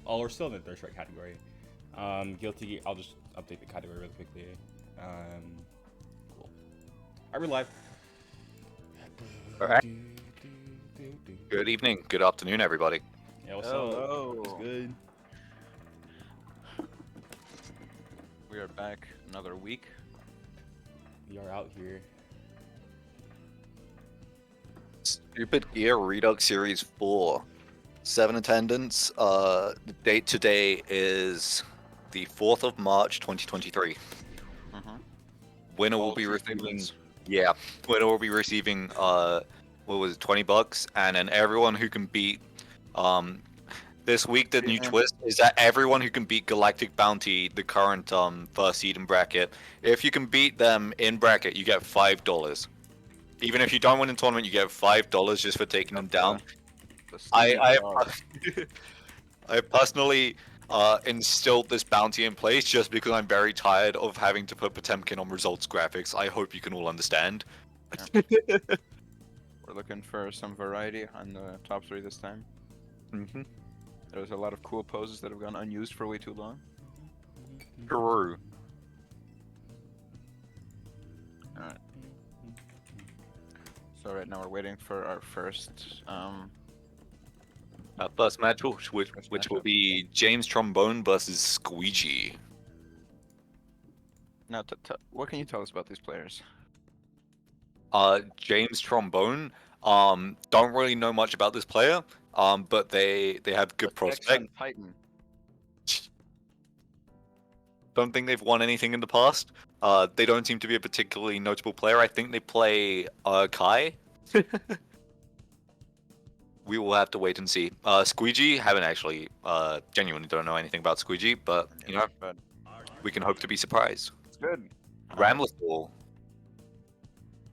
Oh, we're still in the third strike category. Guilty. I'll just update the category really quickly. Cool. Are we live? Alright. Good evening, good afternoon, everybody. Yeah, what's Hello. up? It's good. We are back another week. We are out here. Stupid Gear Redux Series 4. 7 attendance. The date today is the 4th of March, 2023. Winner will be receiving... Yeah, winner will be receiving, what was it, $20? And then everyone who can beat... this week, the new twist is that everyone who can beat Galactic Bounty, the current first seed in bracket, if you can beat them in bracket, you get $5. Even if you don't win in tournament, you get $5 just for taking them down. I personally instilled this bounty in place just because I'm very tired of having to put Potemkin on results graphics. I hope you can all understand. Yeah. We're looking for some variety on the top 3 this time. There's a lot of cool poses that have gone unused for way too long. True. Alright. So right now we're waiting for our first First match, which will be James Trombone versus Squeegee. Now, what can you tell us about these players? James Trombone. Don't really know much about this player. But they have good prospect. Titan. Don't think they've won anything in the past. They don't seem to be a particularly notable player. I think they play Kai. We will have to wait and see. Squeegee, haven't actually genuinely don't know anything about Squeegee, but you know, we can hope to be surprised. It's good. Ramlethal.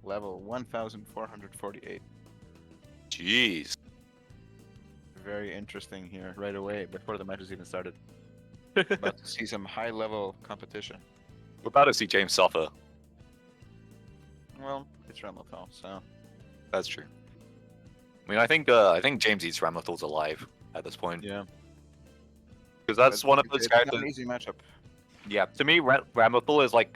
Level 1448. Jeez. Very interesting here right away before the match has even started. About to see some high level competition. We're about to see James suffer. Well, it's Ramlethal, so That's true. I mean, I think James eats Ramlethal's alive at this point. yeah. Because that's one of those It's characters. not an easy matchup. Yeah, to me, Ramlethal is like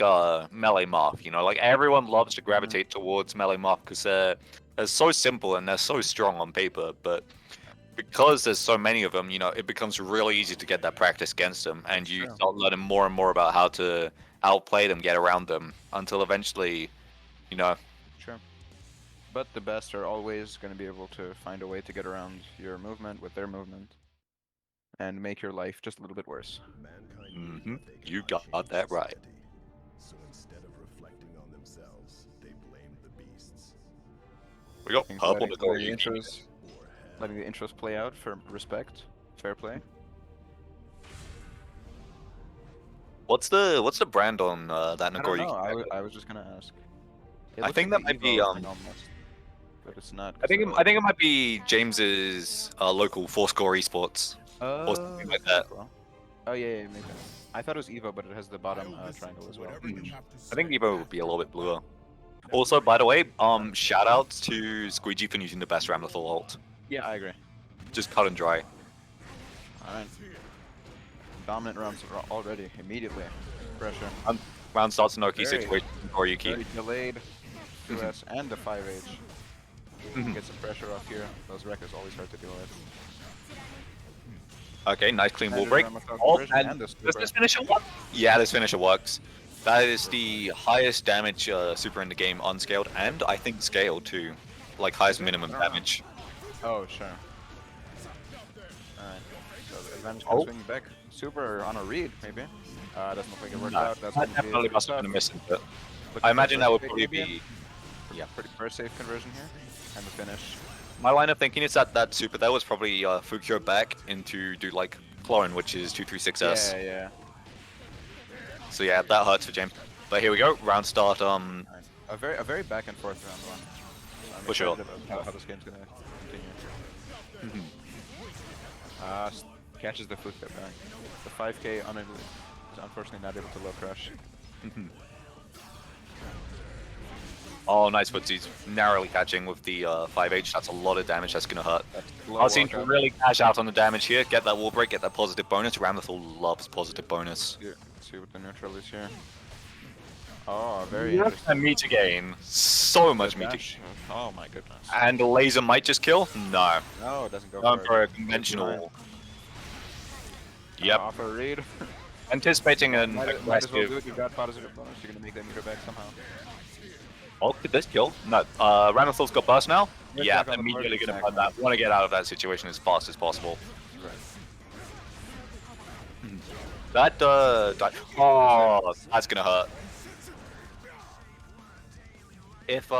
melee Marth. You know, like everyone loves to gravitate towards melee Marth because they're so simple and they're so strong on paper. But because there's so many of them, you know, it becomes really easy to get that practice against them, and you start learning more and more about how to outplay them, get around them, until eventually, you know. Sure. But the best are always going to be able to find a way to get around your movement with their movement and make your life just a little bit worse. You got that right. So instead of reflecting on themselves, they blame the beasts. We got purple to go. Letting the intros play out for respect, fair play. What's the brand on that Nagori? I was just gonna ask. I think that might be almost, but it's not. I think it might be James's local 4Score Esports or something like that. Oh yeah, maybe. I thought it was Evo, but it has the bottom triangle as well. I think Evo would be a little bit bluer. Also, by the way, shout outs to Squeegee for using the best Ramlethal ult. Yeah, I agree. Just cut and dry. Alright. Dominant rounds already, immediately. Pressure. Round starts in Noki Very- situation for Yuki. Very delayed 2S and the 5H. Get some pressure off here. Those wreck is always hard to deal with. Okay, nice clean wall Standard break. Ramlethal Oh, conversion and the does super. this finisher work? Yeah, this finisher works. That is the highest damage super in the game unscaled, and I think scaled too. Like highest minimum damage. Oh, sure. Alright. So the advantage comes swinging back. Super on a read, maybe. Doesn't look like it worked out. That's That gonna be definitely must have been a missing, but I imagine that would probably be... Yeah. Pretty first safe conversion here. And the finish. My line of thinking is that super there was probably Fukyo back into do like clone, which is 236S. Yeah. So yeah, that hurts for James. But here we go, round start. Nice. A very back and forth round one. I'm For sure. excited about how this game's gonna continue. Catches the foot there back. The 5K is unfortunately not able to low crush. Oh, nice footsies. Narrowly catching with the 5H. That's a lot of damage. That's gonna hurt. Low I'll seem to walkout. really cash out on the damage here. Get that wall break, get that positive bonus. Ramlethal loves positive bonus. Yeah, let's see what the neutral is here. Oh, very And interesting. meter gain. So much The meter dash. Oh my goodness. And the laser might just kill? No. No, it doesn't go Going for for a it. conventional. Fine. Yep. Off a read. Anticipating an Might as well aggressive. do it. You got positive bonus. You're gonna make that meter back somehow. Oh, could this kill? No. Ramlethal's got burst now? Yes, Yeah, back on the board, immediately gonna exactly. put that. Want to get out of that situation as fast as possible. That oh, that's gonna hurt. If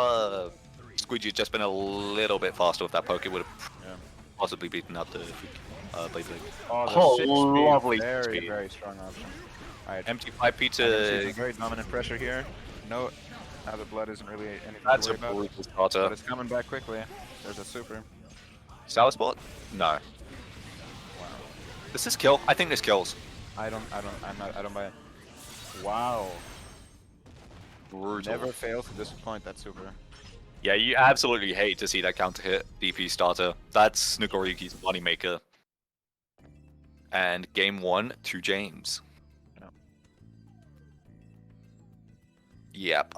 Squeegee had just been a little bit faster with that poke, it would have Yeah. possibly beaten out the Blade. Oh, the Oh, 6-speed, lovely very, 6-speed. very strong option. Alright, MT5 pizza. very dominant pressure here. No, now the blood isn't really anything That's to a worry about. brutal But starter. it's coming back quickly. There's a super. Sour spot? No. Does this kill? I think this kills. I don't buy it. Wow. Brutal. Never fails to disappoint that super. Yeah, you absolutely hate to see that counter hit DP starter. That's Nagoriyuki's moneymaker. And game 1 to James. Yeah. Yep.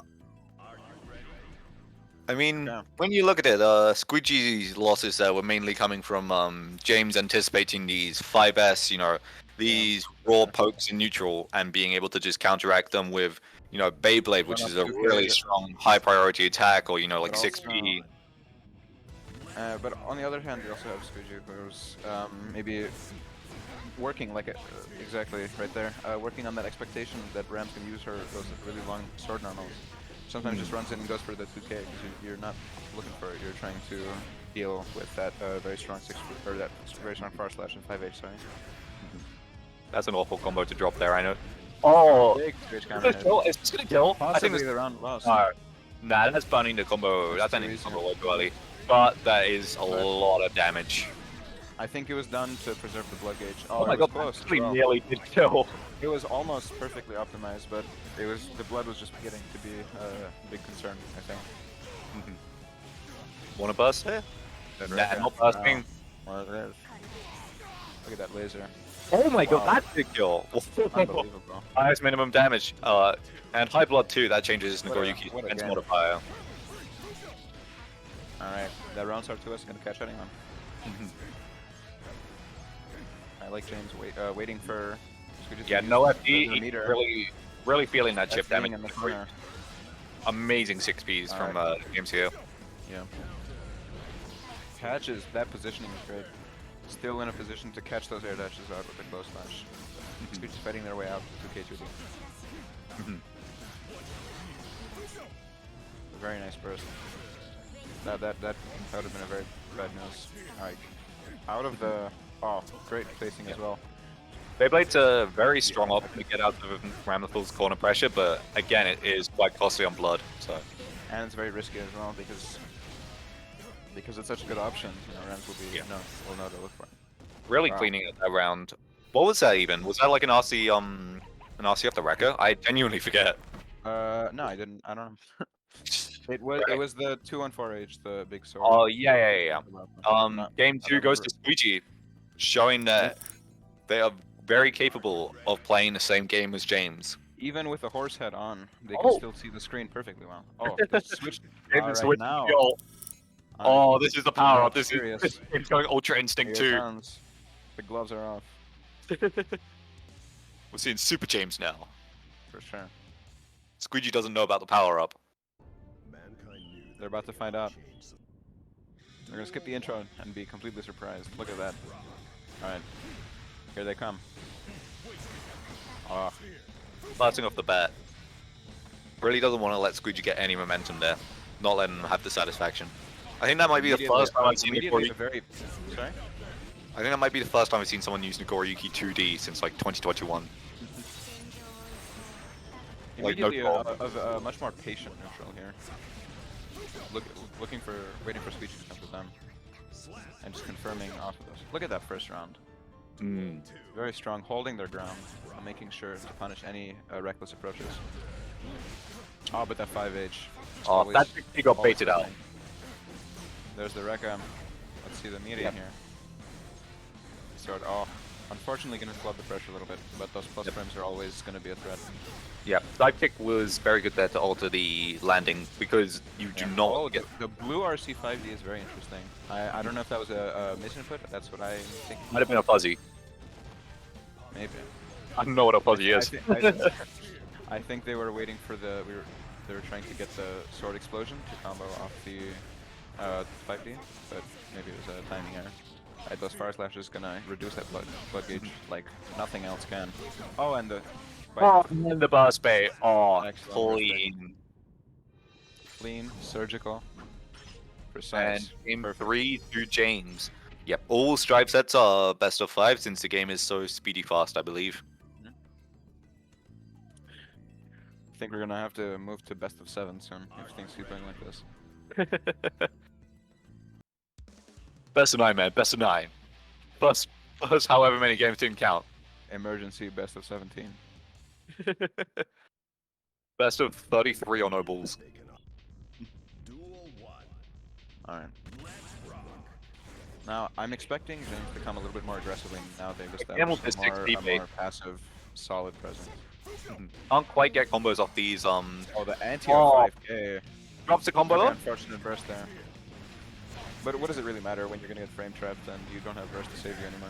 I mean, Yeah. when you look at it, Squeegee's losses there were mainly coming from James anticipating these 5S, you know, these raw pokes in neutral and being able to just counteract them with, you know, Beyblade, which Run is up a 2K, really yeah. strong high priority attack, or, you know, like But 6P. But on the other hand, we also have Squeegee, who's maybe working like exactly right there, working on that expectation that Ram's can use those really long sword normals. Sometimes just runs in and goes for the 2K because you're not looking for it. You're trying to deal with that very strong that very strong far slash and 5H. Sorry. That's an awful combo to drop there, I know. Oh, Big switch is counter. this kill? Is this gonna kill? I think Possibly this. the round lost. No. Nah, that's banning the combo. That's too ending the easy. combo way too early. But that is a lot of damage. I think it was done to preserve the blood gauge. Oh it my was god, close. as actually well. nearly did kill. It was almost perfectly optimized, but the blood was just getting to be a big concern, I think. Wanna burst here? Nah, not bursting. Well, it is. Look at that laser. Oh my god, Wow. that did kill. Unbelievable. Highest minimum damage. And high blood too, that changes What a- Nagoriyuki's what a defense game. modifier. Alright, that round start to us gonna catch anyone. I like James waiting for Squeegee to Yeah, use no the FD, meter. really feeling that chip FDing damage. in the corner. Amazing 6Ps from James here. Yeah. Catches, that positioning is great. Still in a position to catch those air dashes out with a close slash. Squeegee fighting their way out to 2K2D. Very nice burst. That would have been a very bad news. Alright. Out of the... Oh, great placing as well. Beyblade's a very strong option to get out of Ramlethal's corner pressure, but again, it is quite costly on blood. So And it's very risky as well because it's such a good option. You know, Rams will be will know to look for it. really Wow. cleaning it around. What was that even? Was that like an RC off the wrecker? I genuinely forget. No, I didn't. I don't know. It was the 2-on-4H, the big sword. Oh yeah. Game 2 I goes remember. to Squeegee, showing that they are very capable of playing the same game as James. Even with the horse head on, they can Oh. still see the screen perfectly well. Oh, the switch. James Alright, switched now. skill. Oh, this is the power up. This serious. is it's going Ultra Here Instinct it 2. comes. The gloves are off, We're seeing Super James now. for sure. Squeegee doesn't know about the power up. Mankind knew They're about to find out. change some- They're gonna skip the intro and be completely surprised. Look at that. Alright. Here they come. Oh, Starting off the bat. Really doesn't want to let Squeegee get any momentum there. Not letting him have the satisfaction. I think that might be the first time I've seen immediately Nagoriyuki. a very... Sorry? I think that might be the first time I've seen someone use Nagoriyuki 2D since like 2021. Like, no Immediately call. a much more patient neutral here. Waiting for Squeegee to come to them. And just confirming off of this. Look at that first round. Very strong, holding their ground, making sure to punish any reckless approaches. Oh, but that 5H. Oh, Always- that he got always baited out. listening. There's the Rekka. Let's see the media Yep. here. Sword. Oh, unfortunately gonna flood the pressure a little bit, but those plus frames are always gonna be a threat. Yeah, sidekick was very good there to alter the landing because you do Yeah. not Oh, get. the blue RC5D is very interesting. I don't know if that was a misinput. That's what I think. Might have been a fuzzy. Maybe. I don't know what a fuzzy is. I think they were waiting for the. They were trying to get the sword explosion to combo off the 5D, but maybe it was a timing error. Those fire slashes gonna reduce that blood gauge like nothing else can. Oh, and the. Oh, and the burst bait. Oh, Excellent clean. Clean, surgical, And precise. game Perfect. 3 to James. Yep, all stripe sets are best of 5 since the game is so speedy fast, I believe. I think we're gonna have to move to best of 7 soon if things keep going like this. Best of 9, man. Best of 9. Plus however many games didn't count. Emergency best of 17. Best of 33 on no balls. Taken off. Duel 1. Alright. Let's rock. Now, I'm expecting James to come a little bit more aggressively now they've Camel established is 6 a more passive, solid presence. Can't quite get combos off these. Oh, the anti Oh. 5k. Drops the combo Okay, though. unfortunate burst there. But what does it really matter when you're gonna get frame trapped and you don't have burst to save you anymore?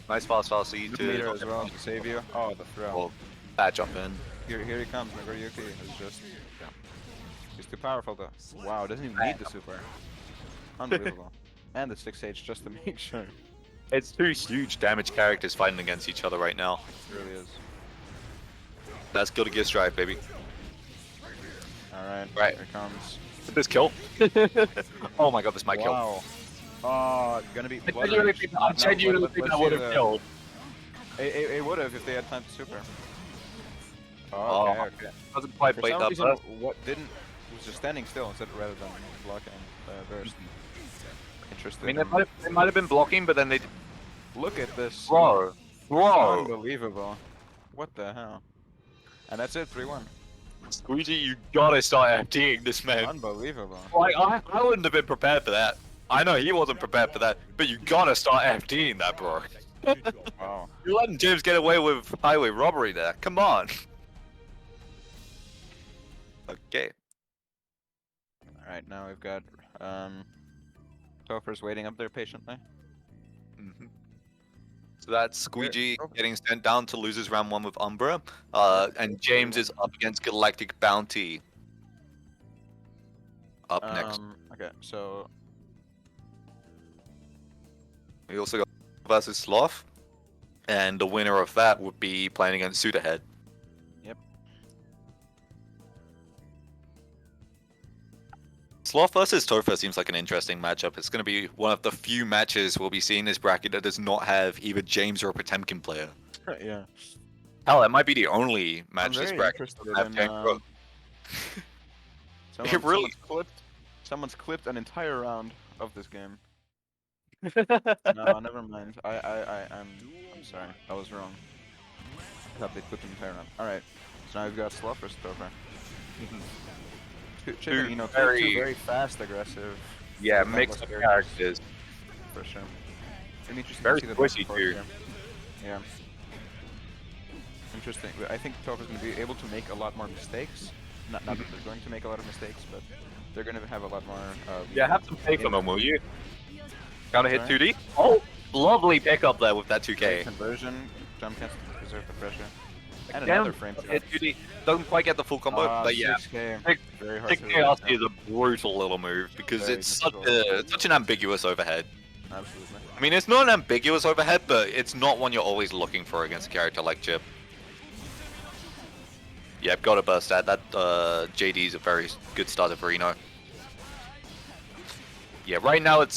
Nice fast lead Meter to. as well to save you. Oh, the throw. Well, bad jump in. Here he comes, Nagoriyuki is just... Yeah. He's too powerful though. Wow, doesn't even need the super. Unbelievable. And the 6H just to make sure. It's two huge damage characters fighting against each other right now. It really is. That's Guilty Gear Strive, baby. Alright, Right. here comes. Did this kill? Oh my god, this might kill. Wow. Oh, gonna be I blood genuinely rage. think, Now- now think let's that see would have the- killed. It would have if they had time to super. Oh, Oh, okay, okay. Doesn't quite For break some that reason, burst. what didn't was just standing still instead rather than blocking burst. Interesting. I mean, they might have been blocking, but then they. Look at this. Bro. Unbelievable. What the hell? And that's it, 3-1. Squeegee, you gotta start FTing this man. Unbelievable. Like, I wouldn't have been prepared for that. I know he wasn't prepared for that, but you gotta start FTing that, bro. Wow. You're letting James get away with highway robbery there. Come on. Okay. Alright, now we've got Topher's waiting up there patiently. Mhm. So that's Squeegee oh. getting sent down to lose his round 1 with Umbra. And James is up against Galactic Bounty. Up next. Okay, so We also got versus Sloth. And the winner of that would be playing against Sudahead. Yep. Sloth versus Topher seems like an interesting matchup. It's going to be one of the few matches we'll be seeing in this bracket that does not have either James or a Potemkin player. yeah. Hell, that might be the only match I'm this very bracket interested will have in, James Brooke. Someone, It really- someone's clipped an entire round of this game. No, never mind. I'm sorry. I was wrong. I thought they clipped an entire round. Alright. So now we've got Sloth versus Topher. Two, you know, two very fast, aggressive. Yeah, That mix was of very characters. For sure. Really interesting Very to see the squishy, back and forth too. here. Yeah. Interesting. I think Topher's going to be able to make a lot more mistakes. Not that they're going to make a lot of mistakes, but they're going to have a lot more. Yeah, have some faith on them, will you? Gotta hit Sorry? 2D. Oh, lovely pickup there with that 2K. Conversion, jump cancel to preserve the pressure. And Again, another frame hit 2D. Doesn't quite get the full combo, but yeah. 6K. Six- Very hard to 6K resist RC is a brutal little move because Very it's such difficult. such an ambiguous overhead. now. Absolutely. I mean, it's not an ambiguous overhead, but it's not one you're always looking for against a character like Chip. Yeah, I've got to burst that. That JD is a very good starter for Reno. Yeah, right now it's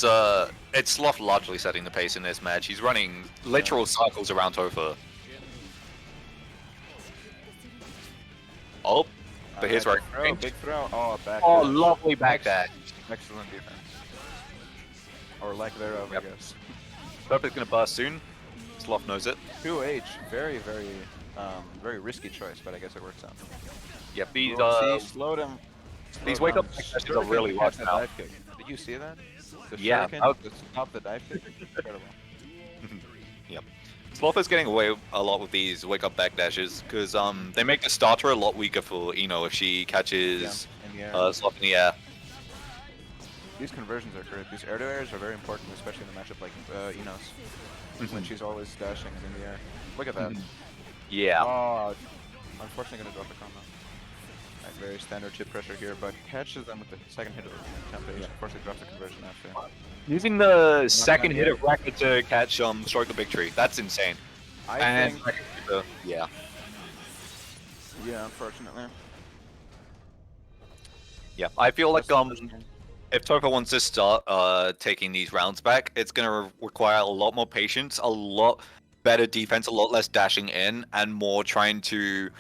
Sloth largely setting the pace in this match. He's running literal cycles around Topher. Oh, but here's where Throw, big throw. Oh, back. oh, dash. lovely back dash. Excellent defense. Or lack thereof, Yep. I guess. Topher's gonna burst soon. Sloth knows it. 2H, very, very risky choice, but I guess it works out. Yep, these See, slowed him. these Slowed wake up down. backdashes Shuriken are really to large catch that now. dive kick. Did you see that? The Yeah, shuriken to stop the dive kick? Incredible. Yep. Sloth is getting away a lot with these wake up backdashes because they make the starter a lot weaker for if she catches In the air. Sloth in the air. These conversions are great. These air to airs are very important, especially in a matchup like Enos, when she's always dashing and in the air. Look at that. Yeah. Oh, unfortunately gonna drop a combo. Right, very standard chip pressure here, but catches them with the second hit of the temptation. Unfortunately drops the conversion after. Using the second hit of Racket to catch Stroke the Victory. That's insane. I think, yeah. yeah, unfortunately. Yeah, I feel like That's- if Topher wants to start taking these rounds back, it's gonna require a lot more patience, a lot better defense, a lot less dashing in, and more trying to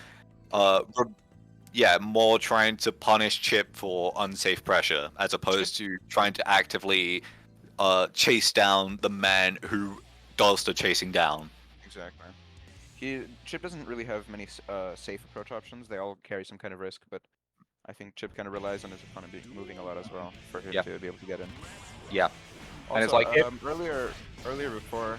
more trying to punish Chip for unsafe pressure, as opposed to trying to actively chase down the man who does the chasing down. Exactly. Chip doesn't really have many safe approach options. They all carry some kind of risk, but I think Chip kind of relies on his opponent moving a lot as well for him to be able to get in. Yeah. Also, And it's like earlier before,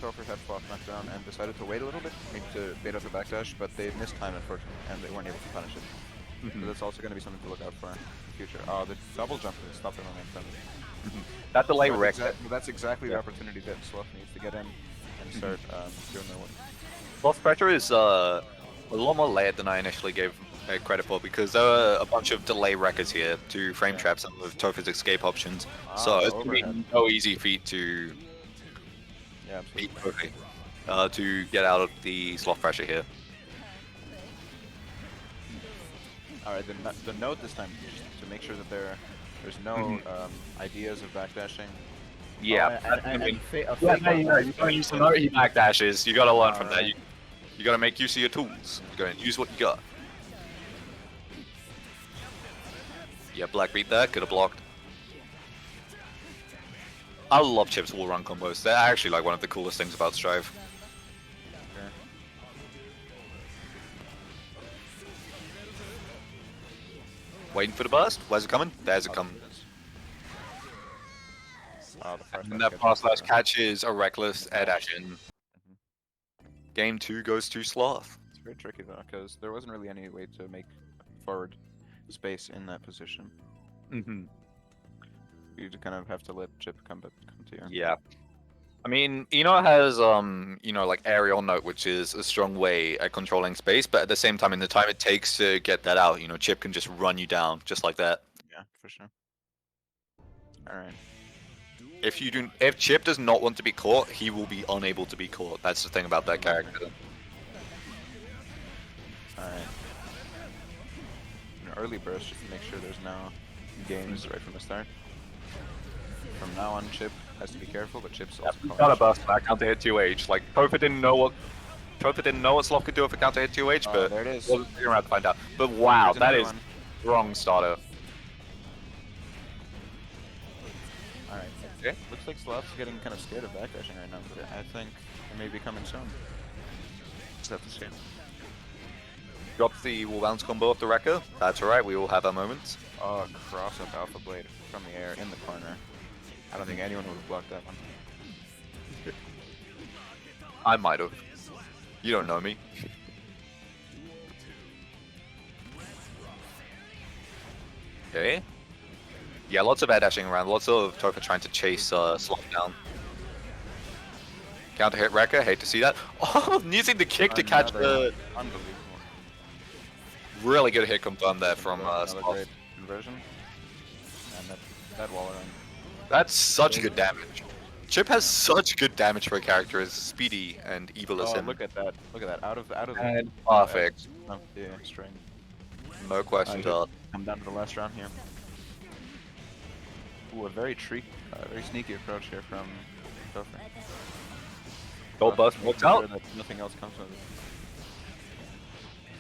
Topher had Sloth knocked down and decided to wait a little bit, maybe to bait out the backdash, but they missed time unfortunately, and they weren't able to punish it. So that's also going to be something to look out for in the future. Oh, the double jump stopped the momentum. that delay wreck. That's exactly the opportunity that Sloth needs to get in and start doing their work. Sloth pressure is a lot more layered than I initially gave credit for, because there are a bunch of delay records here to frame trap some of Topher's escape options. So it's going to be no easy feat to beat Topher to get out of the Sloth pressure here. Alright, the note this time, just to make sure that there's no ideas of backdashing. Yeah, you gotta use some other backdashes. You gotta learn from that. You gotta make use of your tools. You gotta use what you got. Yeah, Black beat that. Could have blocked. I love Chip's wall run combos. They're actually like one of the coolest things about Strive. Waiting for the burst. Where's it coming? There's it coming. And that pass slash catches a reckless air dash in. Game 2 goes to Sloth. It's very tricky though, because there wasn't really any way to make forward space in that position. You kind of have to let Chip come to you. Yeah. I mean, Eno has, like aerial note, which is a strong way at controlling space, but at the same time, in the time it takes to get that out, Chip can just run you down, just like that. Yeah, for sure. Alright. If Chip does not want to be caught, he will be unable to be caught. That's the thing about that character. Alright. An early burst just to make sure there's no games right from the start. From now on, Chip has to be careful, but Chip's also got a burst back counter hit 2H. Like Topher didn't know what Sloth could do with a counter hit 2H, but there it is. We're gonna have to find out. But wow, that is wrong starter. Alright. Okay. Looks like Sloth's getting kind of scared of backdashing right now, but I think it may be coming soon. Just have to see. Drops the wall bounce combo off the wrecker. That's alright, we all have our moments. Oh, cross up Alpha Blade from the air in the corner. I don't think anyone would have blocked that one. I might have. You don't know me. Okay. Yeah, lots of air dashing around, lots of Topher trying to chase Sloth down. Counter hit wrecker, hate to see that. Oh, using the kick to catch the... Unbelievable. Really good hit confirmed there from Sloth. Great conversion. And that wall run. That's such good damage. Chip has such good damage for a character as speedy and evil as him. Look at that. Look at that. Out of the perfect. Yeah, string. No questions asked. Come down to the last round here. Ooh, a very sneaky approach here from Topher. Gold burst works out. That nothing else comes with it.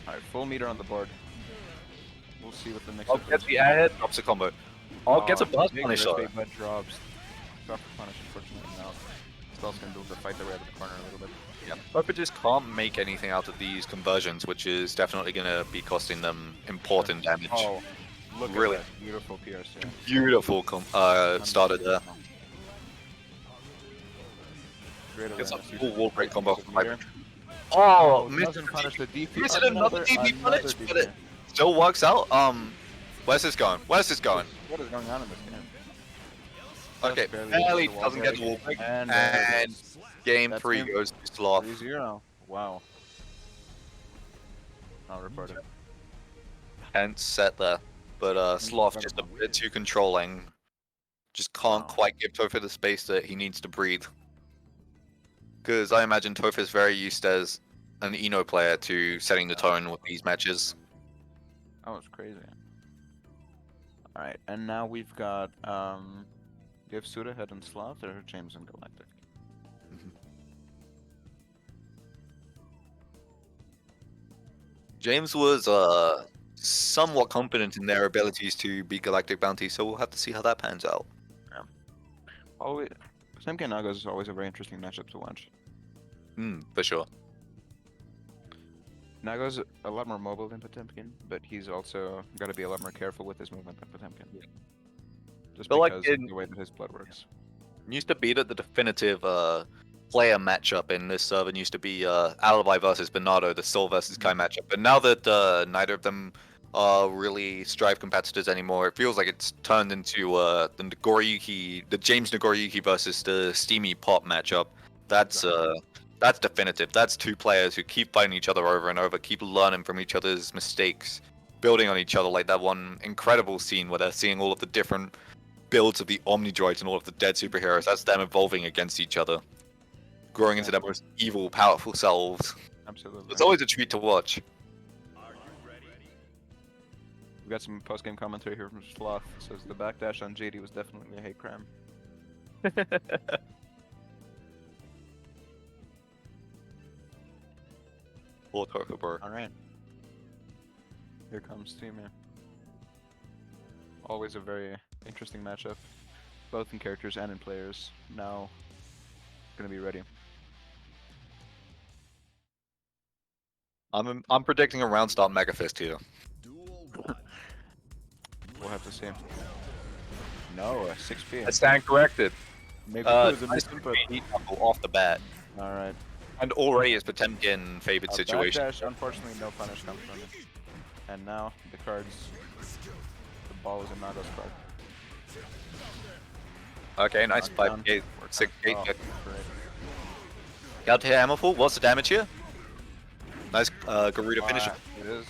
Alright, full meter on the board. We'll see what the next Gets the air hit, drops a combo. Gets a burst punish. But drops. Drop the punish, unfortunately, now. spells can build the fight their way out of the corner a little bit. Yeah. Both just can't make anything out of these conversions, which is definitely going to be costing them important damage. Oh, look Really? at that beautiful PRC. Beautiful starter there. Great Gets a awareness. full wall break combo. Meter. Oh, Doesn't punish the DP. Missed another DP punish, but it still works out. Where's this going? Where's this going? What is going on in this game? Okay, Just barely gets the wall doesn't get break. the wall break, And, and game that's 3 him. goes to Sloth. 3-0. Wow. Not reported. Tense set there, but Sloth just a bit too controlling. Just can't quite give Topher the space that he needs to breathe. Because I imagine Topher is very used as an Eno player to setting the tone with these matches. That was crazy. Alright, and now we've got, do you have Suda, Head, and Sloth, or James and Galactic? James was somewhat confident in their abilities to beat Galactic Bounty, so we'll have to see how that pans out. Always, Potemkin Nagas is always a very interesting matchup to watch. For sure. Naga's a lot more mobile than Potemkin, but he's also got to be a lot more careful with his movement than Potemkin. Just But like because in- of the way that his blood works. Used to be that the definitive player matchup in this server used to be Alibi versus Bernardo, the Soul versus Kai matchup. But now that neither of them are really Strive competitors anymore, it feels like it's turned into the James Nagoriyuki versus the Steamy Pop matchup. That's definitive. That's two players who keep fighting each other over and over, keep learning from each other's mistakes, building on each other, like that one incredible scene where they're seeing all of the different builds of the Omnidroids and all of the dead superheroes. That's them evolving against each other, growing into their most evil, powerful selves. Absolutely. It's always a treat to watch. We got some post-game commentary here from Sloth. It says the backdash on JD was definitely a hate crime. Poor Tokuber. Alright. Here comes Steamy. Always a very interesting matchup, both in characters and in players. Now, gonna be ready. I'm predicting a round start Mega Fist here. We'll have to see. No, 6P. I stand corrected. Maybe it was a Nice misinput. off the bat. Alright. And already is Potemkin favored situation. Backdash, unfortunately, no punish comes from it. And now, the cards. The ball is in Naga's card. Okay, nice. Knockdown. 5 gate, 6 gate. Oh, great. Got to hit Hammerful. What's the damage here? Nice Garuda finisher. It is.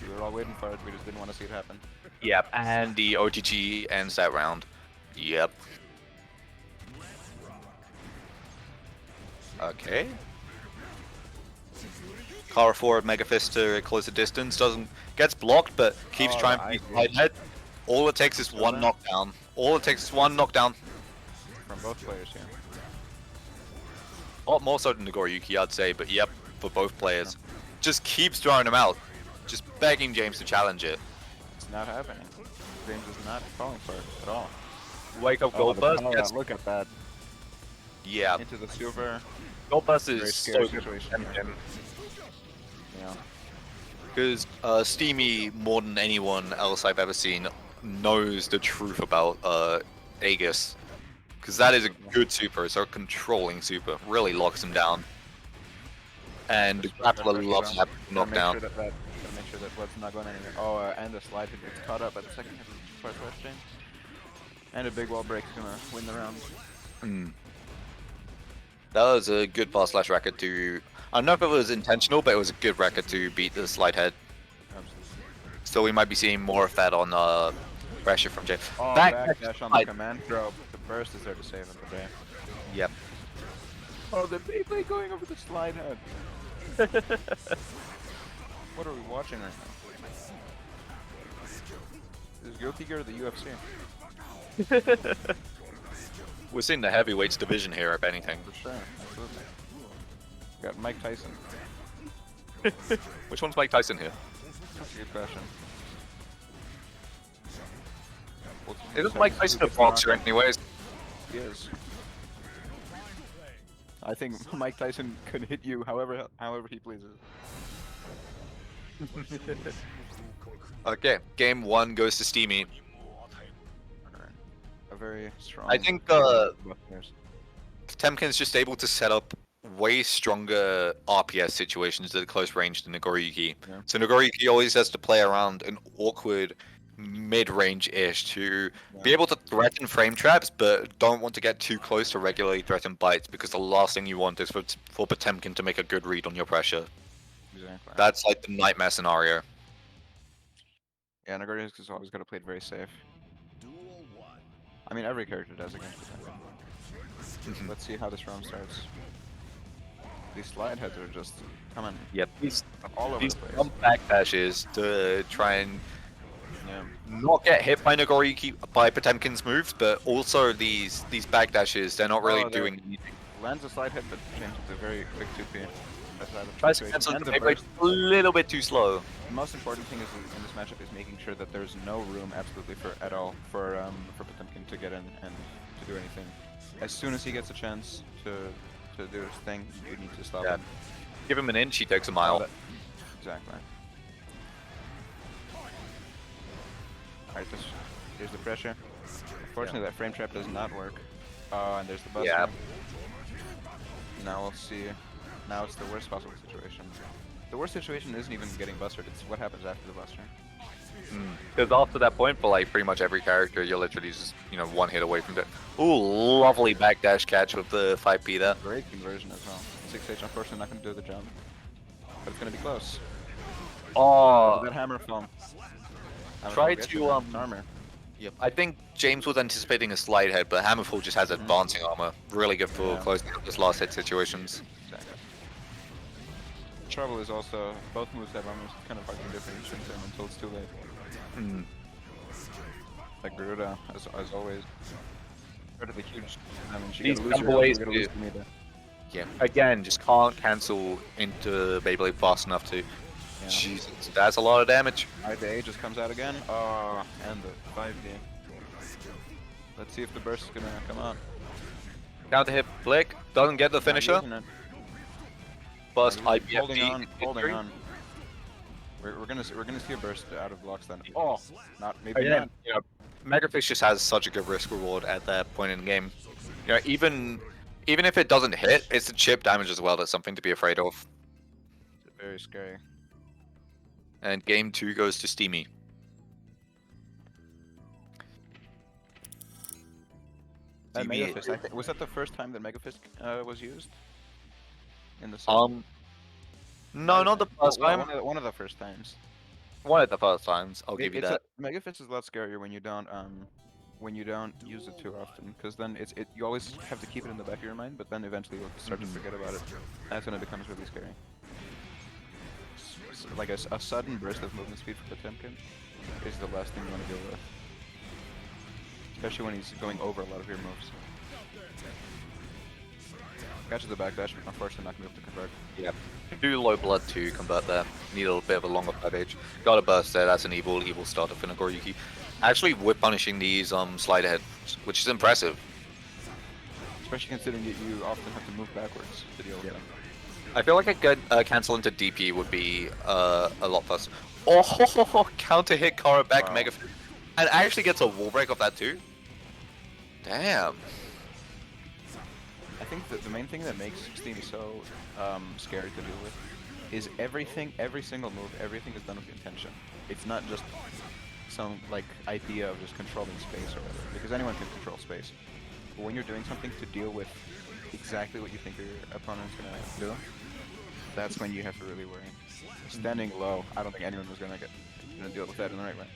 We were all waiting for it. We just didn't want to see it happen. Yep, and the OTG ends that round. Yep. Okay. Kara forward Mega Fist to close the distance. Gets blocked, but keeps Oh, trying I to agree. side head. All it takes is one knockdown. All it takes is one knockdown. From both players here. A lot more so than Nagoriyuki, I'd say, but yep, for both players. Just keeps throwing him out. Just begging James to challenge it. It's not happening. James is not falling for it at all. Wake up Oh, Gold the Burst. power, Yes. look at that. Yeah, Into the silver. Gold Burst Very is scary so good. situation here. Yeah. Because Steamy, more than anyone else I've ever seen, knows the truth about Aegis. Because that is a good super, it's a controlling super. Really locks him down. And Grappler loves that knockdown. Gotta make sure that blood's not going anywhere. Oh, and the slide hit gets caught up at the second hit for Rush James. And a big wall break is gonna win the round. That was a good fast slash record to... I don't know if it was intentional, but it was a good record to beat the slide head. Absolutely. So we might be seeing more of that on pressure from James. Oh, backdash on the command throw. The burst is there to save him today. Yep. Oh, the Beyblade going over the slide head. What are we watching right now? Is Guilty Gear the UFC? We're seeing the heavyweights division here, if anything. For sure, absolutely. Got Mike Tyson. Which one's Mike Tyson here? That's a good question. Isn't Mike Tyson a boxer anyways? He is. I think Mike Tyson could hit you however he pleases. Okay, game 1 goes to Steamy. Alright. A very strong. I think both players. Temkin's just able to set up way stronger RPS situations that are close range than Nagoriyuki. Yeah. So Nagoriyuki always has to play around an awkward mid-range-ish to be able to threaten frame traps, but don't want to get too close to regularly threatened bites, because the last thing you want is for Potemkin to make a good read on your pressure. Exactly. That's like the nightmare scenario. Yeah, Nagoriyuki's always got to play it very safe. I mean, every character does against Potemkin. Let's see how this round starts. These slide heads are just coming Yep, these all over the place. jump backdashes to try and Yeah. not get hit by Nagoriyuki by Potemkin's moves, but also these backdashes, they're not really Oh, they're- doing anything. Lands a slide head, but changes to very quick 2P. That's either Tries to 2P. cancel And the the break burst. a little bit too slow. The most important thing is in this matchup is making sure that there's no room absolutely for Potemkin to get in and to do anything. As soon as he gets a chance to do his thing, you need to stop Yeah. him. Give him an inch, he takes a mile. Exactly. Alright, here's the pressure. Unfortunately, that frame trap does not work. And there's the buster. Yeah. Now we'll see. Now it's the worst possible situation. The worst situation isn't even getting busted, it's what happens after the buster. Because after that point, for like pretty much every character, you're literally just, one hit away from it. Ooh, lovely backdash catch with the 5P there. Great conversion as well. 6H unfortunately not going to do the jump. But it's going to be close. Oh, That hammer fell. Try to, armor. Yep. I think James was anticipating a slide head, but Hammerfall just has advancing armor. Really good for closing up those last hit situations. Exactly. Trouble is also, both moves have armor, so it's kind of hard to differentiate them until it's too late. Like Garuda, as always. Incredibly huge damage. These You gotta lose your ways you gotta lose the meter. Yeah. Again, just can't cancel into Beyblade fast enough to. Yeah. Jesus, that's a lot of damage. Alright, the A just comes out again. Oh, and the 5D. Let's see if the burst is gonna come out. Counter hit flick, doesn't get the Not finisher. using it. Burst He's IPFD. holding on. We're gonna see a burst out of blocks then. Oh, maybe Again, not. Megafish just has such a good risk reward at that point in the game. Even if it doesn't hit, it's the chip damage as well. That's something to be afraid of. It's very scary. And game 2 goes to Steamy. Steamy. Megafist, I think, was that the first time that Megafist was used? In the No, not the first time. One of the first times. One of the first times. I'll give you that. Megafist is a lot scarier when you don't use it too often, because then you always have to keep it in the back of your mind, but then eventually you'll start to forget about it. That's when it becomes really scary. Like a sudden burst of movement speed for Potemkin is the last thing you want to deal with. Especially when he's going over a lot of your moves. Catches the backdash, but unfortunately not going to be able to convert. Yeah. Do low blood to convert there. Need a little bit of a longer 5H. Got a burst there, that's an evil starter for Nagoriyuki. Actually whip punishing these slide ahead, which is impressive. Especially considering that you often have to move backwards to deal with them. I feel like a good cancel into DP would be a lot faster. Oh, counter hit Kara back Mega. And actually gets a wall break off that too. Damn. I think that the main thing that makes Steam so scary to deal with is every single move, everything is done with intention. It's not just some idea of just controlling space or whatever, because anyone can control space. But when you're doing something to deal with exactly what you think your opponent's gonna do, that's when you have to really worry. Standing low, I don't think anyone was gonna deal with that in the right way.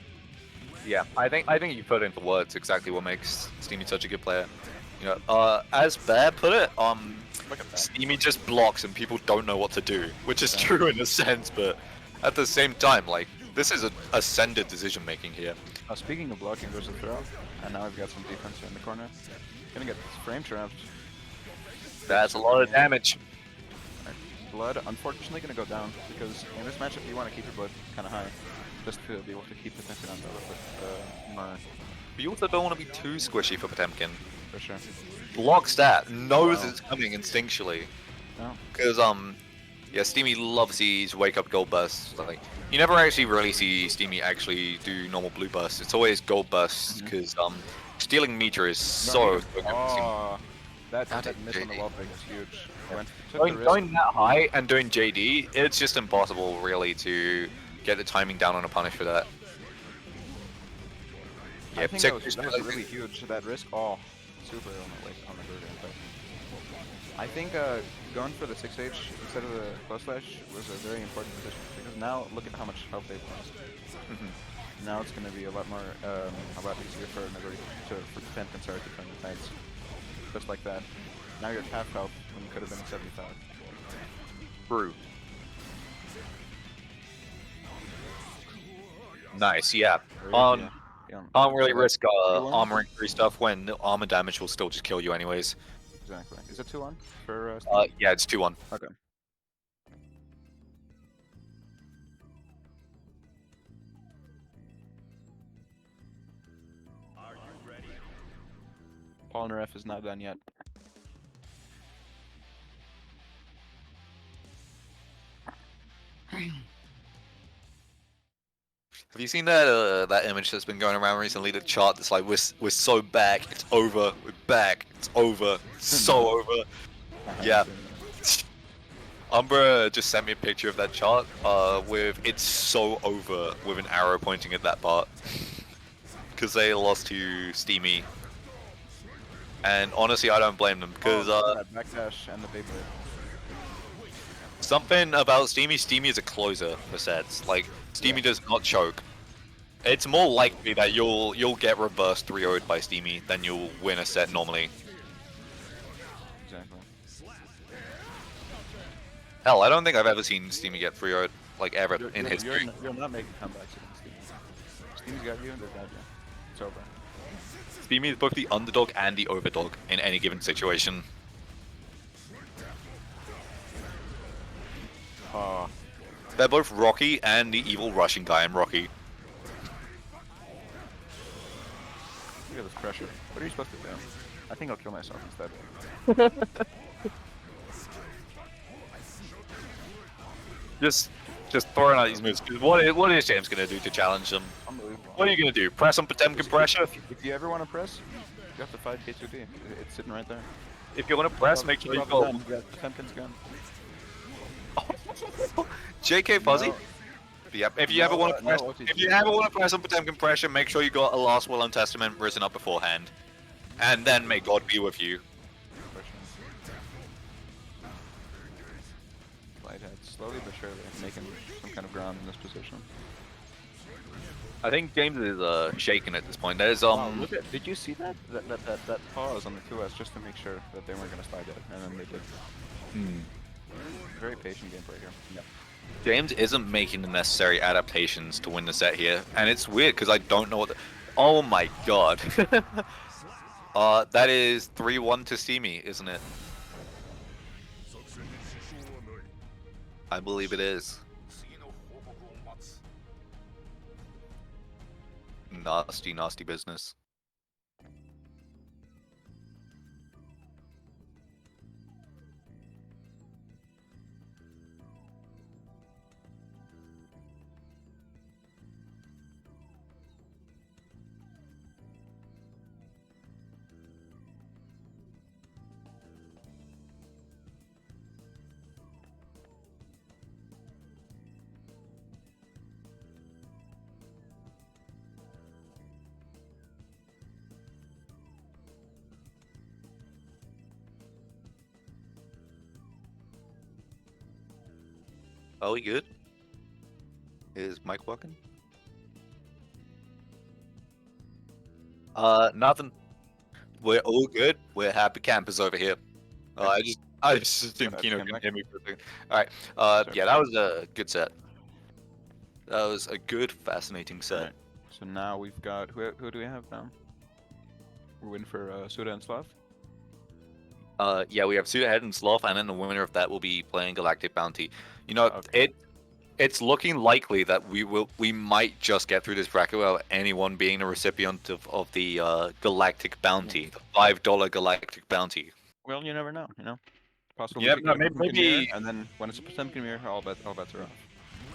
Yeah, I think you put it into words exactly what makes Steamy such a good player. As Bear put it, Steamy just blocks and people don't know what to do, which is true in a sense, but at the same time, this is a ascended decision making here. Speaking of blocking, there's a throw, and now I've got some defense here in the corner. Gonna get frame trapped. That's a lot of damage. Blood, unfortunately, gonna go down, because in this matchup you want to keep your blood kind of high, just to be able to keep Potemkin on the more. But you also don't want to be too squishy for Potemkin. For sure. Blocks that, knows Wow. it's coming instinctually. No. Because yeah, Steamy loves these wake up gold bursts. Like you never actually really see Steamy actually do normal blue bursts. It's always gold bursts because stealing meter is so. Oh, that How did miss on the JD? wall break is huge. Took the risk. Going that high and doing JD, it's just impossible really to get the timing down on a punish for that. I think that was really huge. That risk. Oh, super on the Guardian. But I think going for the 6H instead of the close slash was a very important decision because now look at how much health they've lost. Now it's going to be a lot easier for Nagori for defend and start defending fights. Just like that. Now you're at half health when you could have been at 75. True. Nice, yeah. Can't really risk armoring free stuff when the armor damage will still just kill you anyways. Exactly. Is it 2-1 for yeah, it's 2-1. Okay. Polnareff is not done yet. Have you seen that that image that's been going around recently? The chart that's like we're so back, it's over. We're back, it's over, so over. Yeah. Umbra just sent me a picture of that chart with "it's so over" with an arrow pointing at that part because they lost to Steamy. And honestly, I don't blame them because that backdash and the big blade. Something about Steamy. Steamy is a closer for sets. Like Steamy does not choke. It's more likely that you'll get reverse 3-0'd by Steamy than you'll win a set normally. Exactly. Hell, I don't think I've ever seen Steamy get 3-0'd like ever in history. You're not making comebacks against Steamy. Steamy's got you, and they've got you. It's over. Steamy is both the underdog and the overdog in any given situation. They're both Rocky and the evil Russian guy in Rocky. Look at this pressure. What are you supposed to do? I think I'll kill myself instead. Just throwing out these moves. What is James gonna do to challenge them? Unbelievable. What are you gonna do? Press on Potemkin pressure? If you ever want to press, you have to fight K2D. It's sitting right there. If you want to press, make sure you go. Potemkin's gun. JK Fuzzy. No. Yep. If you ever want to press, if you ever want to press on Potemkin pressure, make sure you got a Last Will and Testament risen up beforehand, and then may God be with you. Lighthead, slowly but surely making some kind of ground in this position. I think James is shaking at this point. There's Wow, look at, did you see that? That pause on the 2S just to make sure that they weren't gonna slide it, and then they did. Very patient gameplay here. Yep. James isn't making the necessary adaptations to win the set here, and it's weird because I don't know what. Oh my god. That is 3-1 to Steamy, isn't it? I believe it is. Nasty, nasty business. Are we good? Is Mike walking? Nothing. We're all good. We're happy campers over here. I just assumed Kino can hear me for a second. Alright, yeah, that was a good set. That was a good, fascinating set. Right. So now we've got, who do we have now? We're waiting for Suda and Slav? Yeah, we have Suda Head and Sloth, and then the winner of that will be playing Galactic Bounty. You know, Okay. It's looking likely that we might just get through this bracket without anyone being a recipient of the galactic bounty, the $5 galactic bounty. Well, you never know, you know. Possible Yeah, we could no, get a Potemkin maybe. mirror, and then when it's a Potemkin mirror, all bets are off.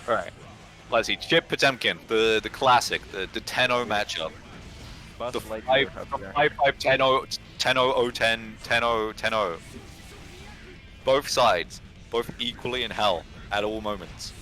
All right. Let's see. Chip Potemkin, the classic, the 10-0 matchup. Buzz The Lightyear 5 up there. 5 10-0 10-0 0-10 10-0 10-0. Both sides, both equally in hell at all moments.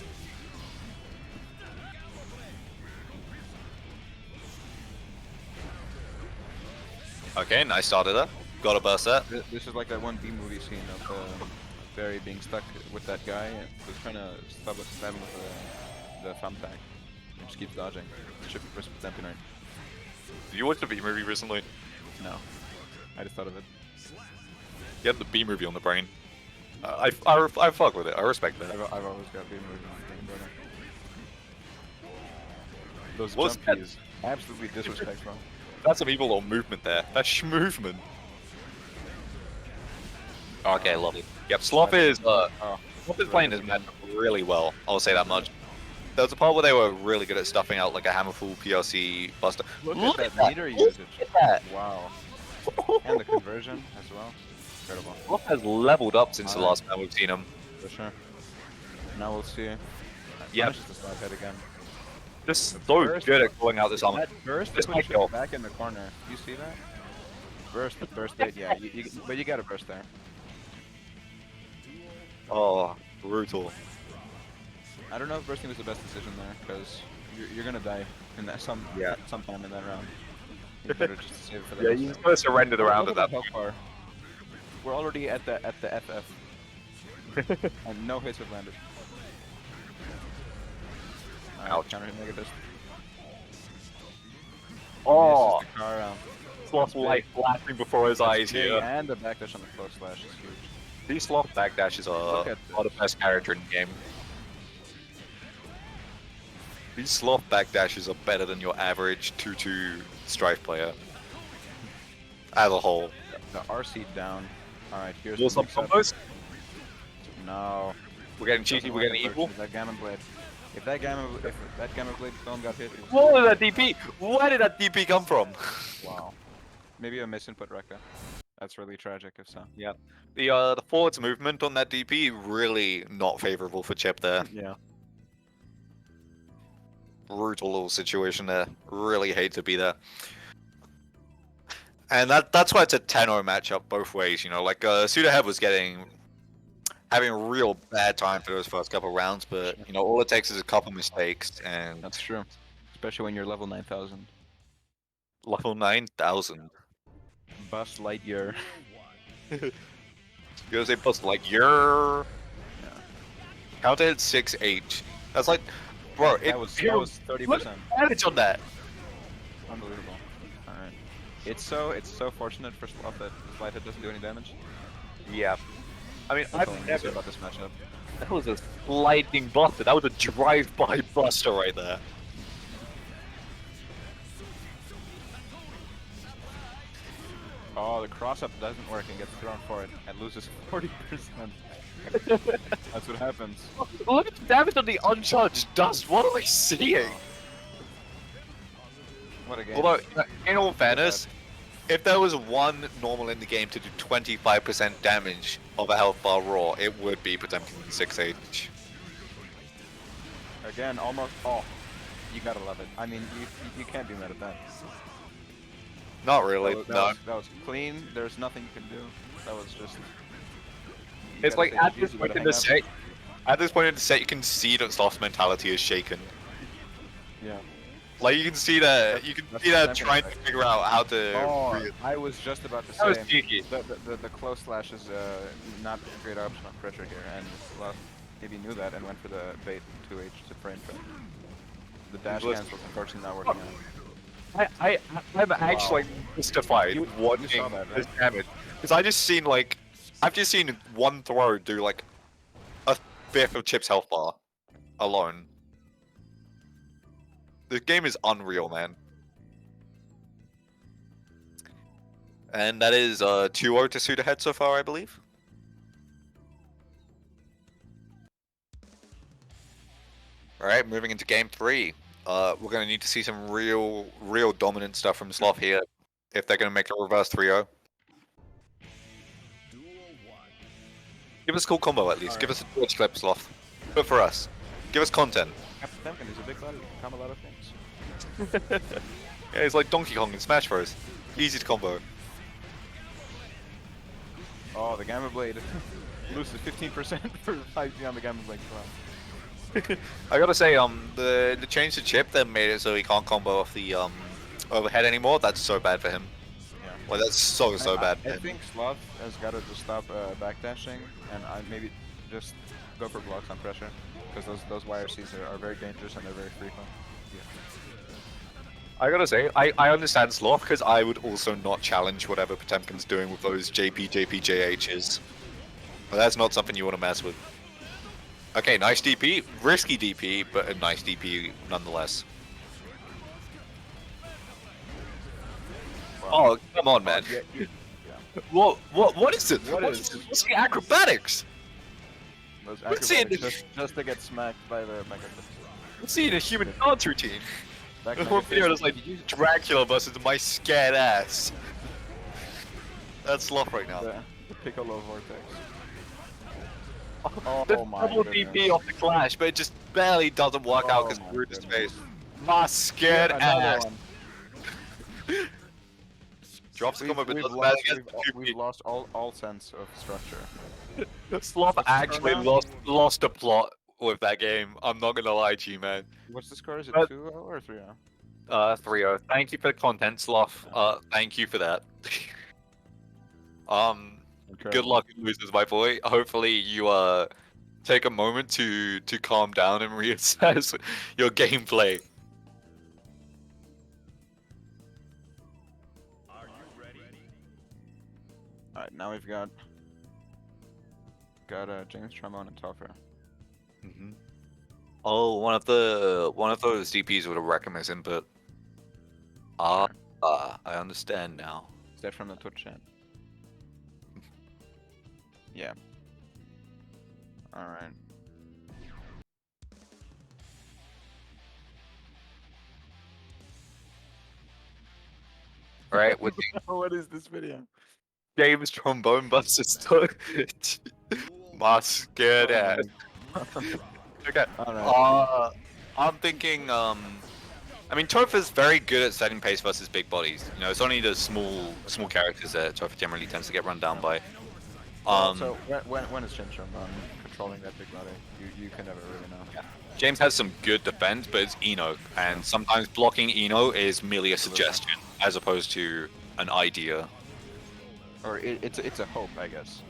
Okay, nice starter there. Got a burst there. This is like that one B movie scene of Barry being stuck with that guy and was trying to stab him with the thumbtack. He just keeps dodging. Chip versus Potemkin, right? Did you watch the B movie recently? No. I just thought of it. You have the B movie on the brain. I fuck with it. I respect that. I've always got B movies on the brain, brother. Those What's jump that? keys, absolutely disrespectful. That's some evil little movement there. That's movement. Okay, lovely. Yep, Sloth is Sloth is playing his matchup really well. I'll say that much. There was a part where they were really good at stuffing out like a Hammerful PLC buster. Look at that meter usage. Look at that. Wow. And the conversion as well. Incredible. Sloth has leveled up since the Alright. last time we've seen him. For sure. Now we'll see. Yep. Punishes the slide head again. Just so Burst. good at pulling out this armor. That burst This puts might you go. back in the corner. You see that? Burst, bait, yeah. But you gotta burst there. Oh, brutal. I don't know if bursting was the best decision there, because you're gonna die in that sometime in that round. You better just save it for the Yeah, next you round. just surrender the round at Look that how point. far. We're already at the FF. And no hits have landed. Ouch. Counter hit Megadist. Oh, Misses the car around. Sloth light flashing before his eyes Big, here. and the backdash on the close slash is huge. These Sloth backdashes Look are at the best character in the game. These Sloth backdashes are better than your average 2-2 Strife player. As a whole. The RC down. Alright, here's Will the some mix-up. combos? No. We're getting cheeky, we're getting evil. That Gammon Blade. If that Gammon Blade stone got hit, it was... What was that DP? Where did that DP come from? Wow. Maybe a misinput Rekka. That's really tragic if so. Yeah. The forwards movement on that DP really not favorable for Chip there. Yeah. Brutal little situation there. Really hate to be there. And that's why it's a 10-0 matchup both ways, you know, like Sudahead was having a real bad time for those first couple rounds, but you know, all it takes is a couple mistakes and That's true. Especially when you're level 9000. level 9000. Bust Lightyear. You gotta say plus like you're counter hit 6H. That's like bro, That was 30%. damage on that. Unbelievable. Alright. It's so fortunate for Sloth that the slide hit doesn't do any damage. Yeah. I mean, That's all I've I can say never about this matchup. that was a lightning buster. That was a drive-by buster right there. Oh, the cross-up doesn't work and gets thrown for it and loses 40%. That's what happens. Look at the damage on the uncharged dust. What are we seeing? What a game. Although, in all fairness, if there was one normal in the game to do 25% damage of a health bar raw, it would be Potemkin 6H. Again, almost. Oh, you gotta love it. I mean, you can't be mad at that. Not really, That was clean. There's nothing you can do. That was just. you It's gotta like say, at "Geez, this you point gotta in the hang set, at this point in the set, you can see that Sloth's mentality is shaken. up." Yeah. Like you can see that, That's that the trying to second figure out how to. Oh, I was just about to That was say. cheeky. The close slash is not a great option on pressure here, and Sloth maybe knew that and went for the bait 2H to frame trap. The dash Listen. cancels unfortunately not working out. I'm actually mystified You watching saw that, right? this damage because I've just seen one throw do like a fifth of Chip's health bar alone. This game is unreal, man. And that is 2-0 to Sudahead so far, I believe. All right, moving into game 3. We're gonna need to see some real dominant stuff from Sloth here if they're gonna make a reverse 3-0. Give us a cool combo at least. Give us a Twitch clip, Sloth. Good for us. Give us content. Captain is a big body. He can combo a lot of things. Yeah, it's like Donkey Kong in Smash Bros. Easy to combo. Oh, the Gamma Blade loses 15% for 5G on the Gamma Blade. Wow. I gotta say, the change to chip that made it so he can't combo off the overhead anymore. That's so bad for him. Yeah. Well, that's so bad for I him. think Sloth has got to just stop backdashing and maybe just go for blocks on pressure, because those YRCs are very dangerous and they're very frequent. I gotta say, I understand Sloth because I would also not challenge whatever Potemkin's doing with those JHs. But that's not something you want to mess with. Okay, nice DP, risky DP, but a nice DP nonetheless. Wow. Oh, come on, man. Yeah. What is it? What's the acrobatics? Those Let's see it. acrobatics just to get smacked by the Mega Fist. Let's see the human dance routine. Back This Mega one video is Fist. like Dracula versus my scared ass. That's Sloth right now. The Piccolo Vortex. The Oh my double goodness. DP off the clash, but it just barely doesn't work out because Oh of my Rude's goodness. face. My scared Another ass. one. Drops the combo, but We've doesn't lost, matter against we've lost all sense of structure. Sloth What's the score actually now? lost a plot with that game. I'm not gonna lie to you, man. What's the score? Is it But- 2-0 or 3-0? 3-0. Thank you for the content, Sloth. Thank you for that. Good luck in losers, my boy. Hopefully you take a moment to calm down and reassess your gameplay. Alright, now we've got James Trombone and Topher. Mm-hmm. Oh, one of those DPs would have recommended him, but I understand now. Is that from the Twitch chat? Yeah. Alright. All right, with What is this video? James Trombone Buster my scared ass. Okay. Alright. I'm thinking. I mean, Topher's very good at setting pace versus big bodies. You know, it's only the small characters that Topher generally tends to get run down by. So when is James Trombone controlling that big body? You can never really know. Yeah. James has some good defense, but it's Eno, and sometimes blocking Eno is merely a suggestion as opposed to an idea. Or it's a hope, I guess.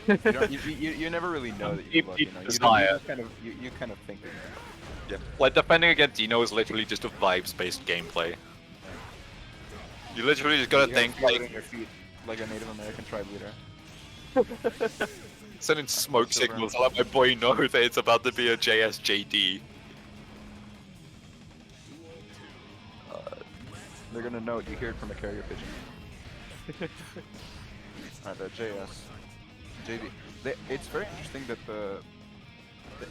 You never really know that you block, you know. Desire. You kind of think that you know. Yeah. Like defending against Eno is literally just a vibes-based gameplay. You literally just gotta You think feel it like in your feet, like a Native American tribe leader. sending smoke Silver. signals. I let my boy know that it's about to be a JSJD. They're gonna know it. You hear it from a carrier pigeon. Alright, the JS. JD. It's very interesting that the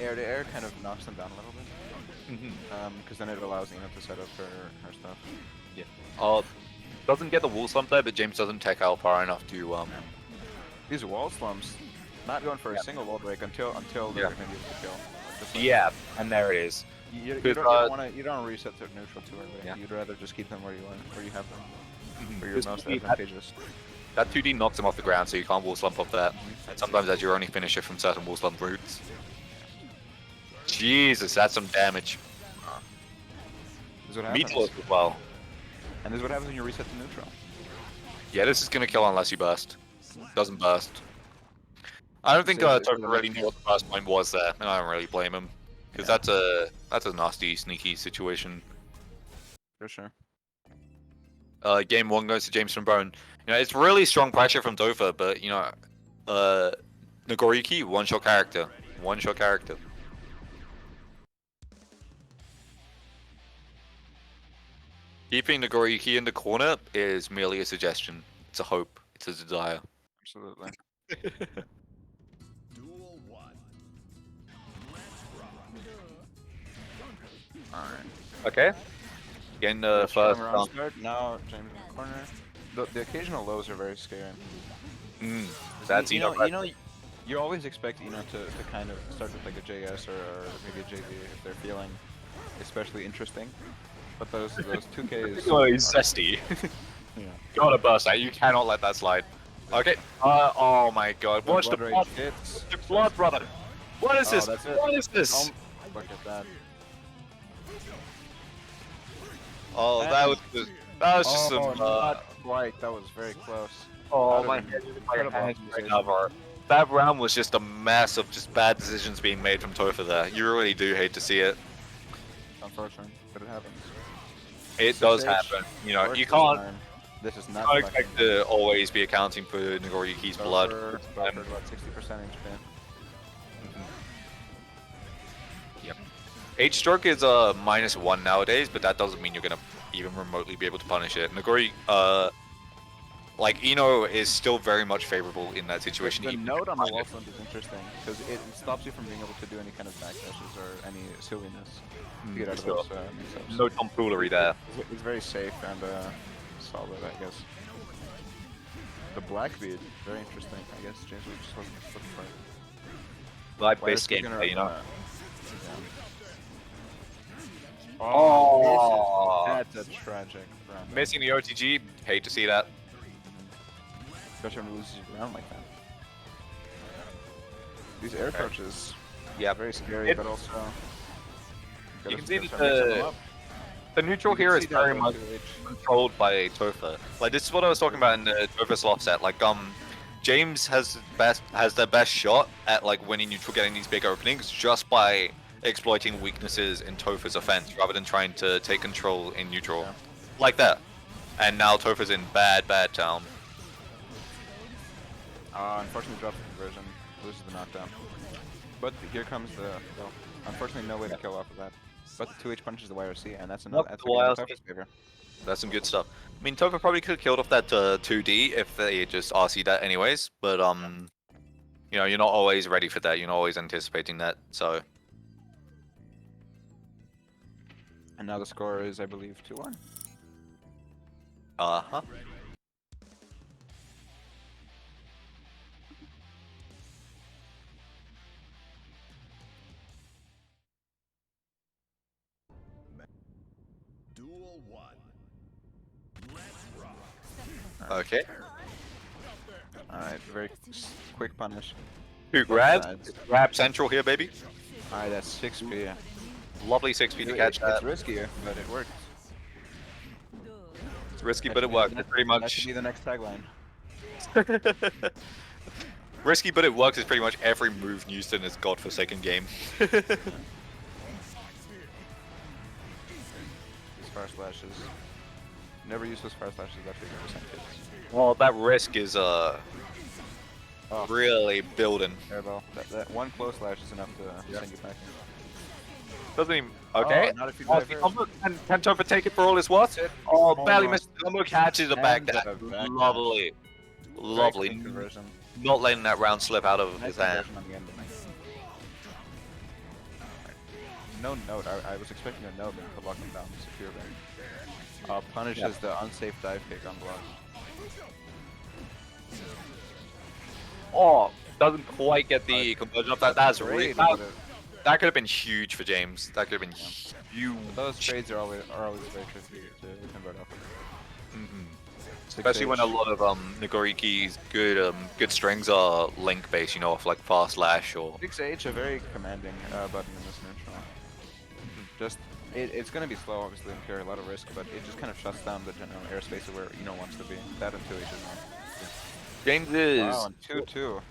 air kind of knocks them down a little bit. Because then it allows Ina to set up her stuff. Yeah. Doesn't get the wall slump there, but James doesn't tech out far enough to These wall slumps, not going for a single wall break until they're Yeah. gonna be able to kill. Just like- Yeah, and there it is. You Because, don't want to reset to neutral too early. Yeah. You'd rather just keep them where you have them, where you're Because most that- advantageous. That 2D knocks him off the ground, so you can't wall slump off that. And sometimes that's your only finisher from certain wall slump routes. Jesus, that's some damage. This is what happens. Meatloaf as well. And this is what happens when you reset to neutral. Yeah, this is gonna kill unless you burst. Doesn't burst. I don't think Saves it for Topher the really next- knew what the burst point was there, and I don't really blame him. Because that's a nasty, sneaky situation. For sure. Game 1 goes to James Trombone. You know, it's really strong pressure from Topher, but you know, Nagoriyuki, one-shot character. One-shot character. Keeping Nagoriyuki in the corner is merely a suggestion. It's a hope. It's a desire. Absolutely. Duel 1. Okay. Getting the Strong first. round start. Now James in the corner. The occasional lows are very scary. That's you know, you always expect to kind of start with like a JS or maybe a JV if they're feeling especially interesting. But those 2Ks. Oh, he's zesty. Yeah. Gotta burst that. You cannot let that slide. Okay. Oh my god. The Watch the blood blood. rage hits. The blood, brother. What is Oh, this? that's it. What is this? Look at that. Oh, Man. that was just Oh, some. not quite. That was very close. Oh, That'd my have been head, incredible my hand right optimization. now, bro. That round was just a mess of just bad decisions being made from Topher there. You really do hate to see it. Unfortunate, but it happens. It does 6H happen. You know, works you this can't, time. This is you not can't expect to always be accounting for Nagoriyuki's blood. Over about 60% HP. Yep. H-stroke is -1 nowadays, but that doesn't mean you're gonna even remotely be able to punish it. Nagori, like Ino is still very much favorable in that situation. The even note if on the you wall find front is interesting because it stops you from being able to do any kind of backdashes or any silliness to get out of sure. those mix-ups. No tomfoolery there. It's very safe and solid, I guess. The Blackbeard, very interesting. I guess James was just looking for it. Like Why base is he game, gonna, you know. yeah. Oh. That's a tragic round. Missing the OTG, hate to see that. Especially when he loses a round like that. These air approaches, Yeah, very scary, but also you can gotta see start mixing them that up. the neutral You can here see is that very though, much too, controlled by Topher. Like this is what I was talking about in the Topher Sloth set. Like James has the best shot at like winning neutral, getting these big openings just by exploiting weaknesses in Topher's offense rather than trying to take control in neutral, Yeah. like that. And now Topher's in bad town. Unfortunately, drops the conversion, loses the knockdown. But here comes the. Well, unfortunately, no way to kill off of that. But the 2H punches the YRC, and that's another. That's the again in YRC. Topher's favor. That's some good stuff. I mean, Topher probably could have killed off that 2D if they just RC that anyways, but you know, you're not always ready for that. You're not always anticipating that. So And now the score is, I believe, 2-1. uh-huh. Duel 1. Let's rock. Okay. Alright, very quick punish. Two grabs. Grab central here, baby. Alright, that's 6p. Lovely 6p to catch It's that. riskier, but it works. It's risky, That but should it be works. the It's pretty next- That should much be the next tagline. risky, but it works. Is pretty much every move used in this godforsaken game. These fire slashes. Never use those fire slashes after 50% hits. Well, that risk is Oh. really building. Airball. That one close slash is enough to send you packing. Doesn't even. Okay. Oh, not if you Oh, die first. combo. Can Topher take it for all it's worth? Oh, barely missed. The combo catches a back And dash. a back Lovely. Lovely. Great conversion. Not letting that round slip out of Nice his hand. conversion on the ending. No note. I was expecting a note, but the lock him down securely. Punishes the unsafe dive kick on block. Oh, doesn't quite get the conversion of that. That's really. Great, but That could have been huge for James. That could have been huge. those trades are always very tricky to convert off of. Especially when a lot of Nagoriki's good strings are link based, you know, off like fast slash or 6H, a very commanding button in this neutral. Just, it's gonna be slow, obviously, and carry a lot of risk, but it just kind of shuts down the general airspace of where Eno wants to be. That and 2H is not. James is Wow, and 2-2.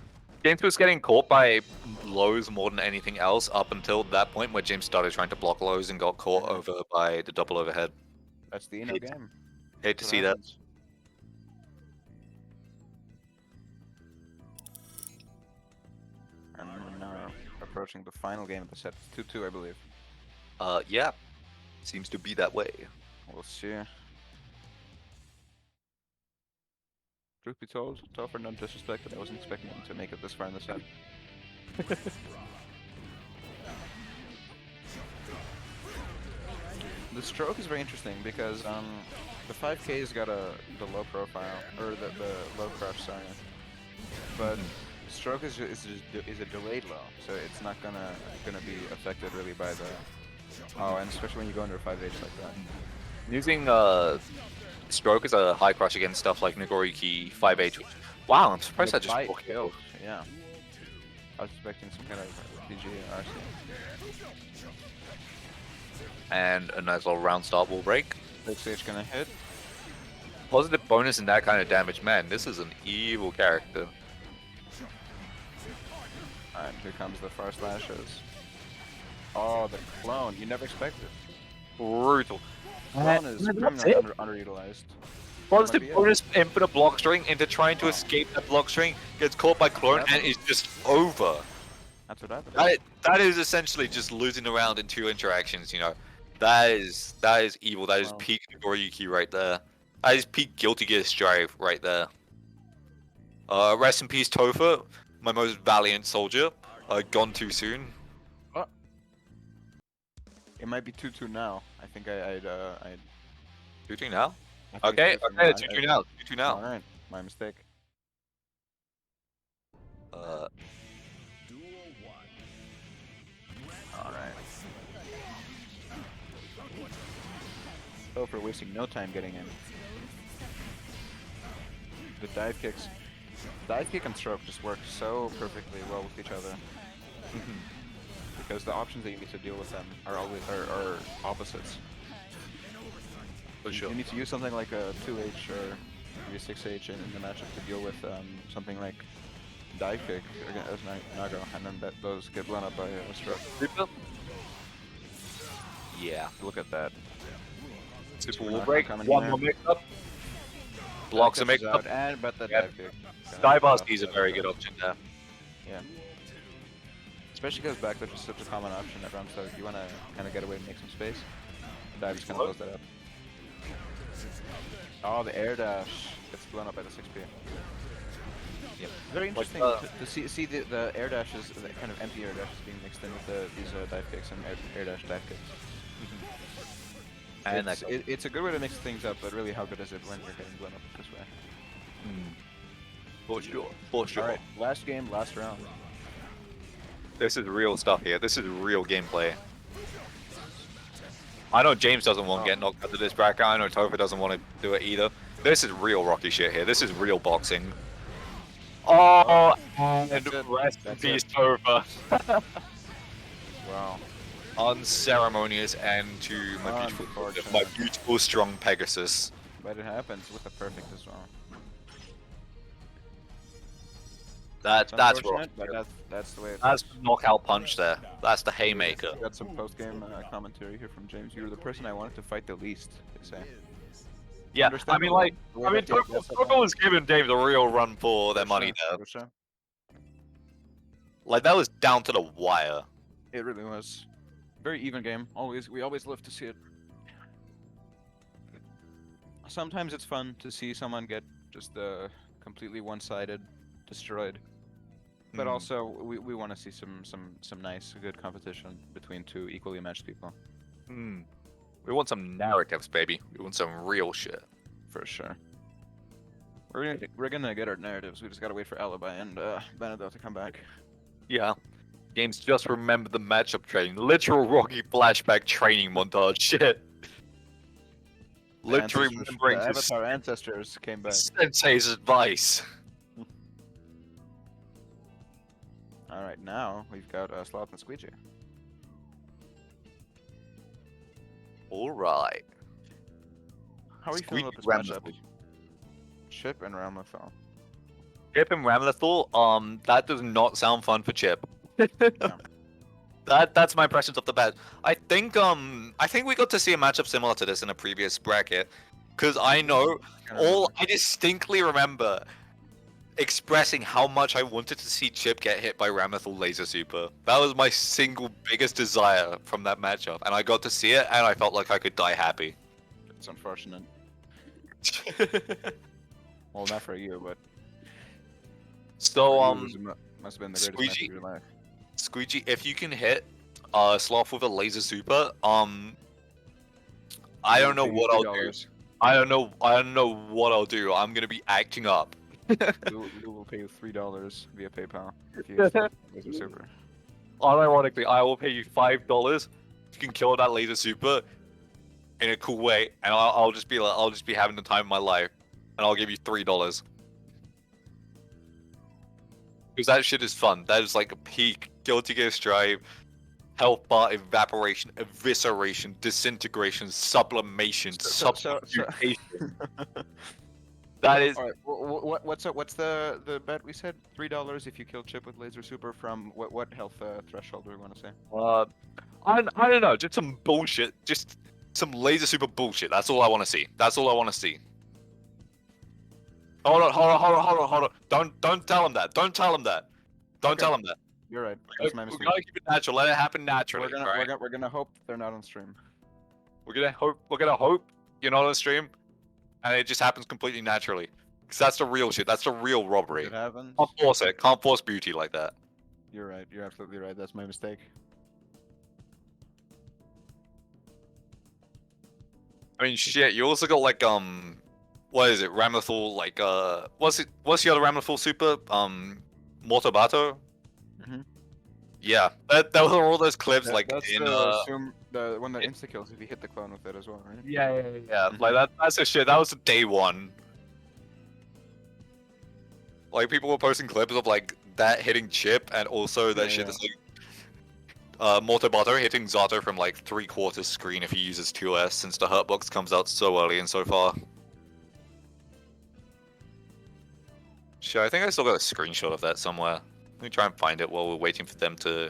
James was getting caught by lows more than anything else up until that point where James started trying to block lows and got caught over by the double overhead. That's the Eno Hate- game. Hate to That's see what that. happens. And we're now approaching the final game of the set. 2-2, I believe. Yeah. Seems to be that way. We'll see. Truth be told, Topher, no disrespect, but I wasn't expecting him to make it this far in the set. The Stroke is very interesting because the 5K's got the low profile or the low crush, sorry, but Stroke is a delayed low, so it's not gonna be affected really by the and especially when you go under 5H like that. Using Stroke as a high crush against stuff like Nagoriki 5H. Wow, I'm surprised The that just bite broke killed. Yeah. I was expecting some kind of PG or RC. And a nice little round start will break. 6H gonna hit. Positive bonus in that kind of damage. Man, this is an evil character. Alright, here comes the far slashes. Oh, the clone. You never expected. Brutal. Clone is criminally underutilized. Positive Might be it. bonus infinite block string into trying to escape that block string, gets caught by clone and is just over. That's what happened. That is essentially just losing the round in 2 interactions, you know. That is evil. That is Wow. peak Nagoriyuki right there. That is peak Guilty Gear Strive right there. Rest in peace, Topher, my most valiant soldier. Gone too soon. It might be 2-2 now. I think I'd 2-2 now? I think Okay, it's okay, different 2-2 now. 2-2 now. Alright, my mistake. Uh, Alright. Oh, for wasting no time getting in. The dive kicks. Dive kick and stroke just work so perfectly well with each other. Because the options that you need to deal with them are always are opposites. for sure. You need to use something like a 2H or maybe a 6H in the matchup to deal with something like dive kick against Nago, and then those get blown up by a stroke. Super? Yeah. Look at that. Super We're will not break. coming One here. more mix up. Blocks a Dive mix catches up. out, but the Yeah. dive kick. Dive RC is a very good option there. Yeah. Especially because backdash is such a common option at round, so if you want to kind of get away and make some space, dive just kind of blows that up. Oh, the air dash gets blown up by the 6P. Yep. Very interesting Like, to see the air dashes, the kind of empty air dashes being mixed in with these dive kicks and air dash dive kicks. And It's a good way to mix things up, but really, how good is it when you're getting blown up this way? For sure. For sure. Alright, last game, last round. This is real stuff here. This is real gameplay. I know James doesn't want to get knocked out of this bracket. I know Topher doesn't want to do it either. This is real Rocky shit here. This is real boxing. Oh, and That's it. rest in That's peace, it. Topher. Wow. Unceremonious end to my Unfortunate. beautiful, strong Pegasus. But it happens with the perfect as well. That's Unfortunate, Rocky. but that's the way it That's is. the knockout punch there. That's the haymaker. Got some post-game commentary here from James. You're the person I wanted to fight the least, they say. Yeah, I mean, Understandable. like, Yeah, I mean, yeah, that's Topher was giving James a real run for their money there. For sure. Like, that was down to the wire. It really was. Very even game. We always love to see it. Sometimes it's fun to see someone get just completely one-sided, destroyed. But also, we want to see some nice, good competition between two equally matched people. We want some narratives, baby. We want some real shit. For sure. We're gonna get our narratives. We just gotta wait for Alibi and Benedel to come back. Yeah. Games just remember the matchup training. Literal Rocky flashback training montage shit. Literally remembering the his Avatar ancestors came back. sensei's advice. Alright, now we've got Sloth and Squeegee. Alright. How are you feeling about this Squeegee matchup? Chip and Ramlethal. Chip and Ramlethal, that does not sound fun for Chip. That's my impressions of the bat. I think we got to see a matchup similar to this in a previous bracket. Cause I know I distinctly remember expressing how much I wanted to see Chip get hit by Ramlethal Laser Super. That was my single biggest desire from that matchup. And I got to see it and I felt like I could die happy. It's unfortunate. Well, not for you, but So must have been the greatest match Squeegee. of your life. Squeegee, if you can hit Sloth with a Laser Super, I We'll don't know pay you what I'll do. $3. I don't know what I'll do. I'm gonna be acting up. We will pay you $3 via PayPal if you install Laser Super. Unironically, I will pay you $5 if you can kill that laser super in a cool way, and I'll just be like, I'll just be having the time of my life, and I'll give you $3 because that shit is fun. That is like a peak Guilty Gear Strive, health bar evaporation, evisceration, disintegration, sublimation, submutation. That is. Alright, what's the bet we said? $3 if you kill Chip with Laser Super from what health threshold do we want to say? I don't know, just some bullshit, just some laser super bullshit. That's all I want to see. That's all I want to see. Hold on. Don't tell him that. Don't tell him that. Don't Okay. tell him that. You're right. That's my We mistake. gotta keep it natural. Let it happen naturally. We're gonna hope they're not on stream. We're gonna hope you're not on stream, and it just happens completely naturally. Because that's the real shit. That's the real robbery. It happens. Can't force it. Can't force beauty like that. You're right. You're absolutely right. That's my mistake. I mean, shit. You also got like what is it? Ramlethal like what's the other Ramlethal super? Mortobato. Mhm. Yeah, that were all those clips like That's in the one that insta kills if you hit the clone with it as well, right? yeah. Like that's the shit. That was the day one. Like people were posting clips of like that hitting Chip and also that shit that's like Mortobato hitting Zato from like 3/4 screen if he uses 2S since the Hurtbox comes out so early and so far. Sure, I think I still got a screenshot of that somewhere. Let me try and find it while we're waiting for them to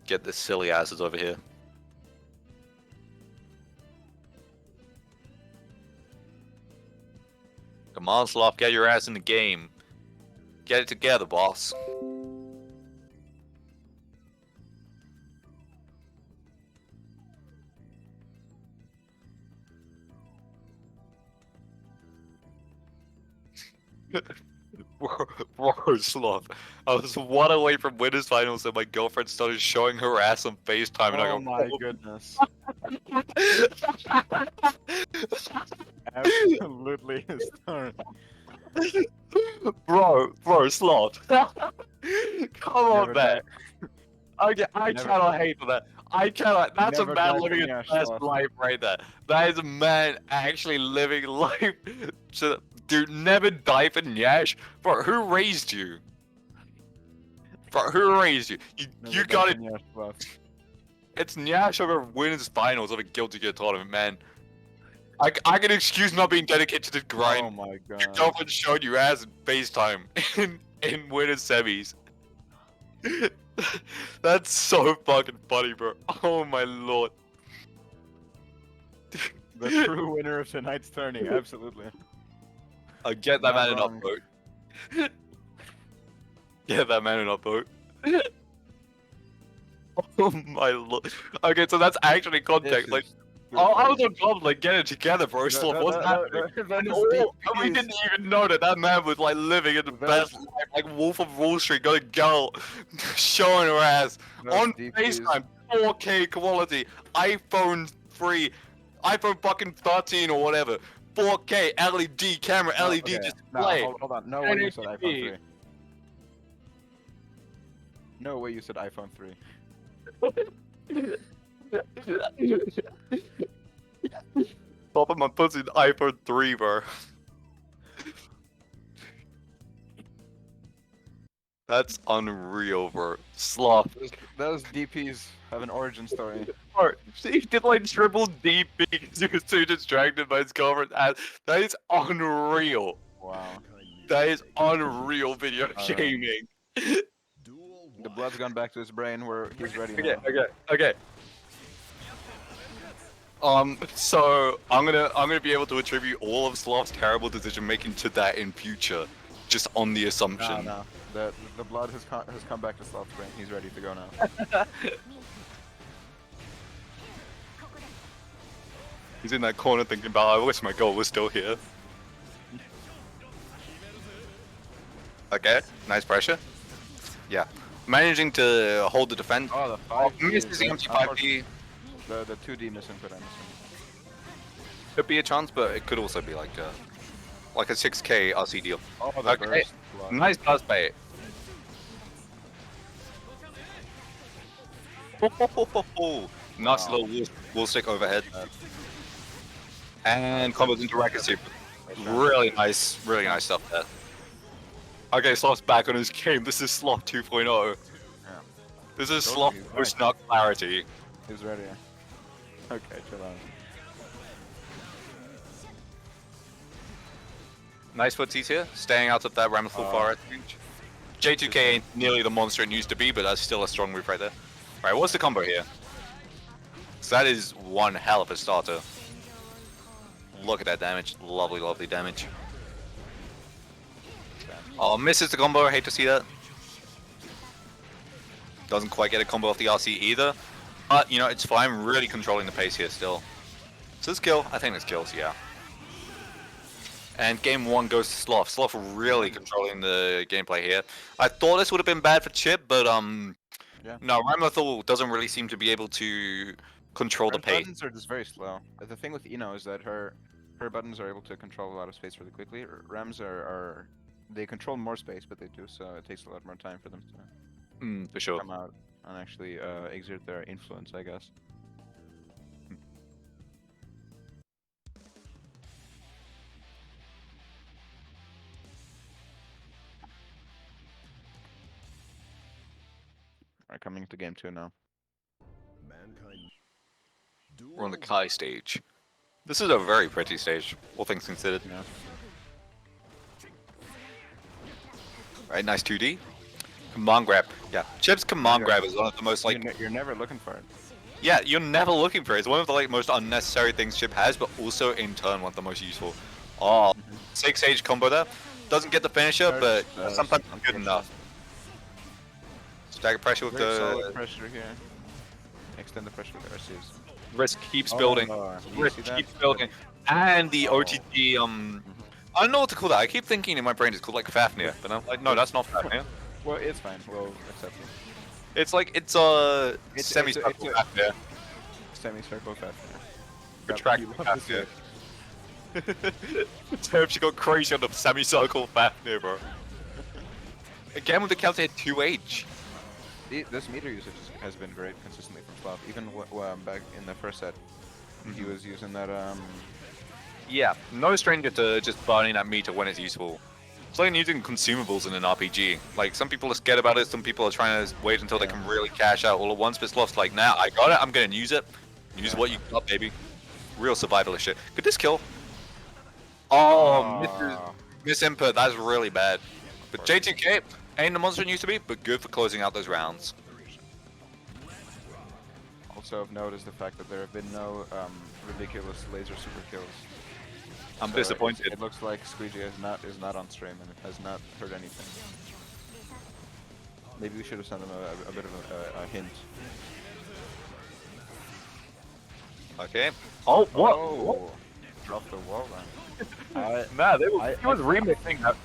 get the silly asses over here. Come on, Sloth, get your ass in the game. Get it together, boss. Bro, Sloth. I was one away from winners finals and my girlfriend started showing her ass on FaceTime and I Oh go, my goodness. Absolutely hysterical. Bro, Sloth. Come on, Never man. I Never- cannot hate for that. I cannot. That's a Never man died living from his Yash, best Sloth. life right there. That is a man actually living life. Dude, never die for Nyash. Bro, who raised you? Bro, who raised you? You got it. It's Nyash over winners finals of a Guilty Gear tournament, man. I can excuse not being dedicated to the grind. Oh my Your god. girlfriend showed you ass in FaceTime in winners semis. That's so fucking funny, bro. Oh my lord. The true winner of tonight's tourney, absolutely. I'll get that Not man wrong. an upvote. Get that man an upvote. Oh my lord. Okay, so that's actually context. Like, I was on top, like, get it together, bro. Sloth, what's happening? And we didn't even know that man was like living in the best life, like Wolf of Wall Street, got a girl showing her ass on FaceTime, 4K quality, iPhone 3, iPhone fucking 13 or whatever, 4K LED camera, LED display. No, hold on. No way you said iPhone 3. No way you said iPhone 3. Popping my pussy in iPhone 3, bro. That's unreal, bro. Sloth. Those DPs have an origin story. Bro, he did like triple DP because he was too distracted by his girlfriend's ass. That is unreal. Wow. That is unreal video Alright. gaming. The blood's gone back to his brain where he's ready now. Okay. So I'm gonna be able to attribute all of Sloth's terrible decision making to that in future, just on the assumption. No. The blood has come back to Sloth's brain. He's ready to go now. He's in that corner thinking about, I wish my goal was still here. Okay, nice pressure. Yeah, managing to hold the defense. Oh, the 5D. Misses the empty 5D. The 2D misinput, I'm assuming. Could be a chance, but it could also be like a 6k RC deal. Oh, the Okay, burst. Block. nice buzz bait. Nice Wow. little wall stick overhead. Uh, And combos into Racket Super. Really nice stuff there. Okay, Sloth's back on his game. This is Sloth 2.0. Yeah. This is Told Sloth you, he's with back. snug clarity. He's ready. Okay, chill out. Nice footsies here, staying out of that Ramiful Forest range. J2K ain't nearly the monster it used to be, but that's still a strong move right there. Alright, what's the combo here? So that is one hell of a starter. Look at that damage. Lovely, lovely damage. Oh, misses the combo. I hate to see that. Doesn't quite get a combo off the RC either. But, you know, it's fine. Really controlling the pace here still. So this kill, I think this kills, yeah. And game 1 goes to Sloth. Sloth really controlling the gameplay here. I thought this would have been bad for Chip, but Yeah. no, Ramlethal doesn't really seem to be able to control the Her pace. buttons are just very slow. The thing with Ino is that her buttons are able to control a lot of space really quickly. Rams are they control more space, but they do so it takes a lot more time for them to For sure. come out and actually exert their influence, I guess. Alright, coming into game 2 now. Mankind. We're on the Kai stage. This is a very pretty stage, all things considered. Yeah. Right, nice 2D. Command grab. Yeah, Chip's command grab is one of the most like. You're never looking for it. Yeah, you're never looking for it. It's one of the like most unnecessary things Chip has, but also in turn one of the most useful. Oh, 6H combo there. Doesn't get the finisher, but sometimes it's good enough. Stagger pressure with Very the solid pressure here. Extend the pressure with the RCs. risk keeps Oh, building. you Risk see that? keeps building. And the Oh. OTG, I don't know what to call that. I keep thinking in my brain it's called like Fafnir, but I'm like, no, that's not Fafnir. Well, it's fine. We'll accept it. It's like, it's a It's- semi-circle it's a- Fafnir. Semicircle Fafnir. Retracted Fafnir. Damn, she got crazy on the semicircle Fafnir, bro. Again with the counter hit 2H. This meter usage has been great consistently from Slav. Even back in the first set, he was using that. Yeah, no stranger to just burning that meter when it's useful. It's like using consumables in an RPG. Like, some people are scared about it, some people are trying to wait until they can really cash out all at once, but Sloth's like, nah, I got it, I'm gonna use it. Use what you got, baby. Real survivalist shit. Could this kill? Oh, miss input, that's really bad. But J2K ain't the monster it used to be, but good for closing out those rounds. Also of note is the fact that there have been no ridiculous laser super kills. I'm So disappointed. It looks like Squeegee is not on stream and it has not heard anything. Maybe we should have sent him a bit of a hint. Okay. Oh, what? Oh, drop the wall then. Nah, he I- was remixing that.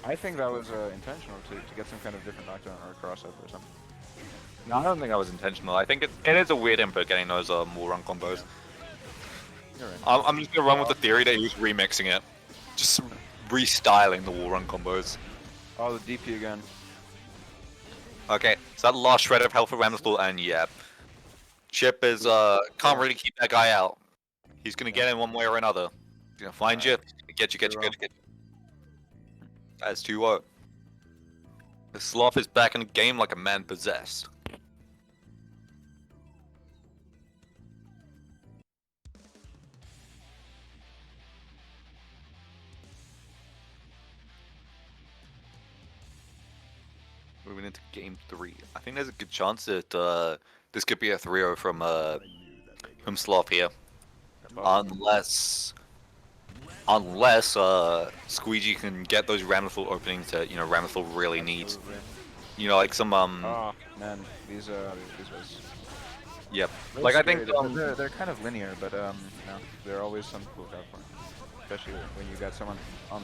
I think that was intentional to get some kind of different knockdown or crossover or something. No, I don't think that was intentional. I think it is a weird input getting those wall run combos. You're right. I'm just gonna run with the theory that he was remixing it. Just restyling the wall run combos. Oh, the DP again. Okay, so that last shred of health for Ramsful, and yeah. Chip is, can't really keep that guy out. He's gonna get in one way or another. He's gonna find you, get you. That's 2-0. The Sloth is back in the game like a man possessed. Moving into game 3. I think there's a good chance that this could be a 3-0 from Sloth here. Unless Squeegee can get those Ramiful openings that, you know, Ramiful really needs. You know, like some Oh man, these was. Yep. really Like I scary. think they're kind of linear, but you know, there are always some to look out for. Especially when you got someone on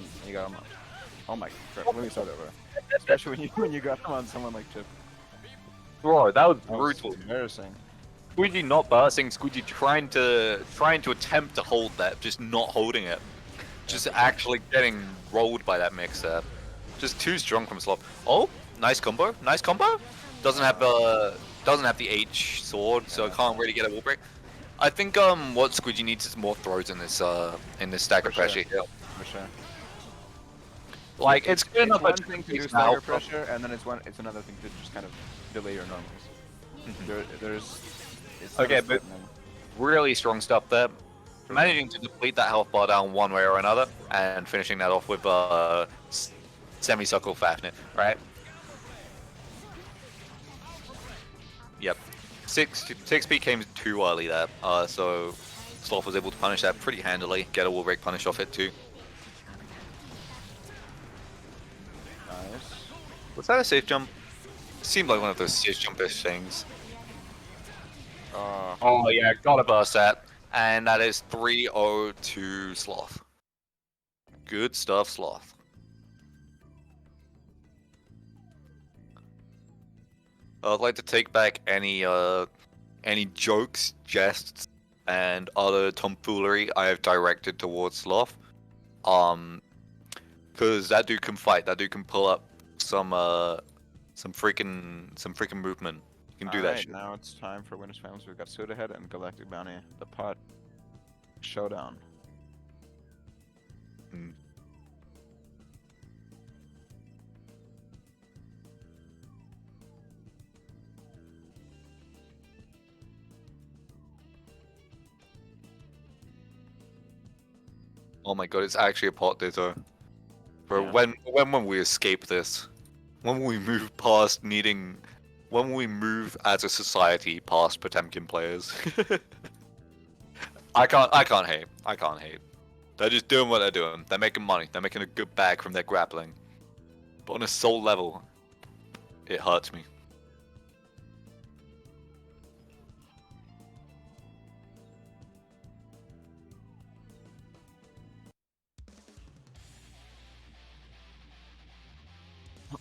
oh my crap, let me start over. Especially when you got them on someone like Chip. bro, that was That was brutal. embarrassing. Squeegee not bursting, Squeegee trying to attempt to hold that, just not holding it. Just actually getting rolled by that mix there. Just too strong from Sloth. Oh, nice combo, nice combo. Doesn't have the H sword, so can't really get a wall break. I think what Squeegee needs is more throws in this stagger For sure. pressure here. For sure. Like it's good enough. It's one thing to do stagger pressure, and then it's another thing to just kind of delay your normals. There's it's Okay, but really strong stuff there. Managing to deplete that health bar down one way or another, and finishing that off with semi-circle Fafnir, right? Yep. 6P came too early there, so Sloth was able to punish that pretty handily, get a wall break punish off it too. nice. Was that a safe jump? Seemed like one of those safe jumpish things. Oh yeah, gotta burst that. And that is 3-0 to Sloth. Good stuff, Sloth. I'd like to take back any jokes, jests, and other tomfoolery I have directed towards Sloth. Because that dude can fight. That dude can pull up some freaking movement. You can do that shit. Now it's time for winners finals. We've got Soda Head and Galactic Bounty, the pot showdown. Oh my god, it's actually a pot ditto. Bro, Yeah. when we escape this, when we move past needing, when we move as a society past Potemkin players, I can't hate. I can't hate. They're just doing what they're doing. They're making money. They're making a good bag from their grappling. But on a soul level, it hurts me.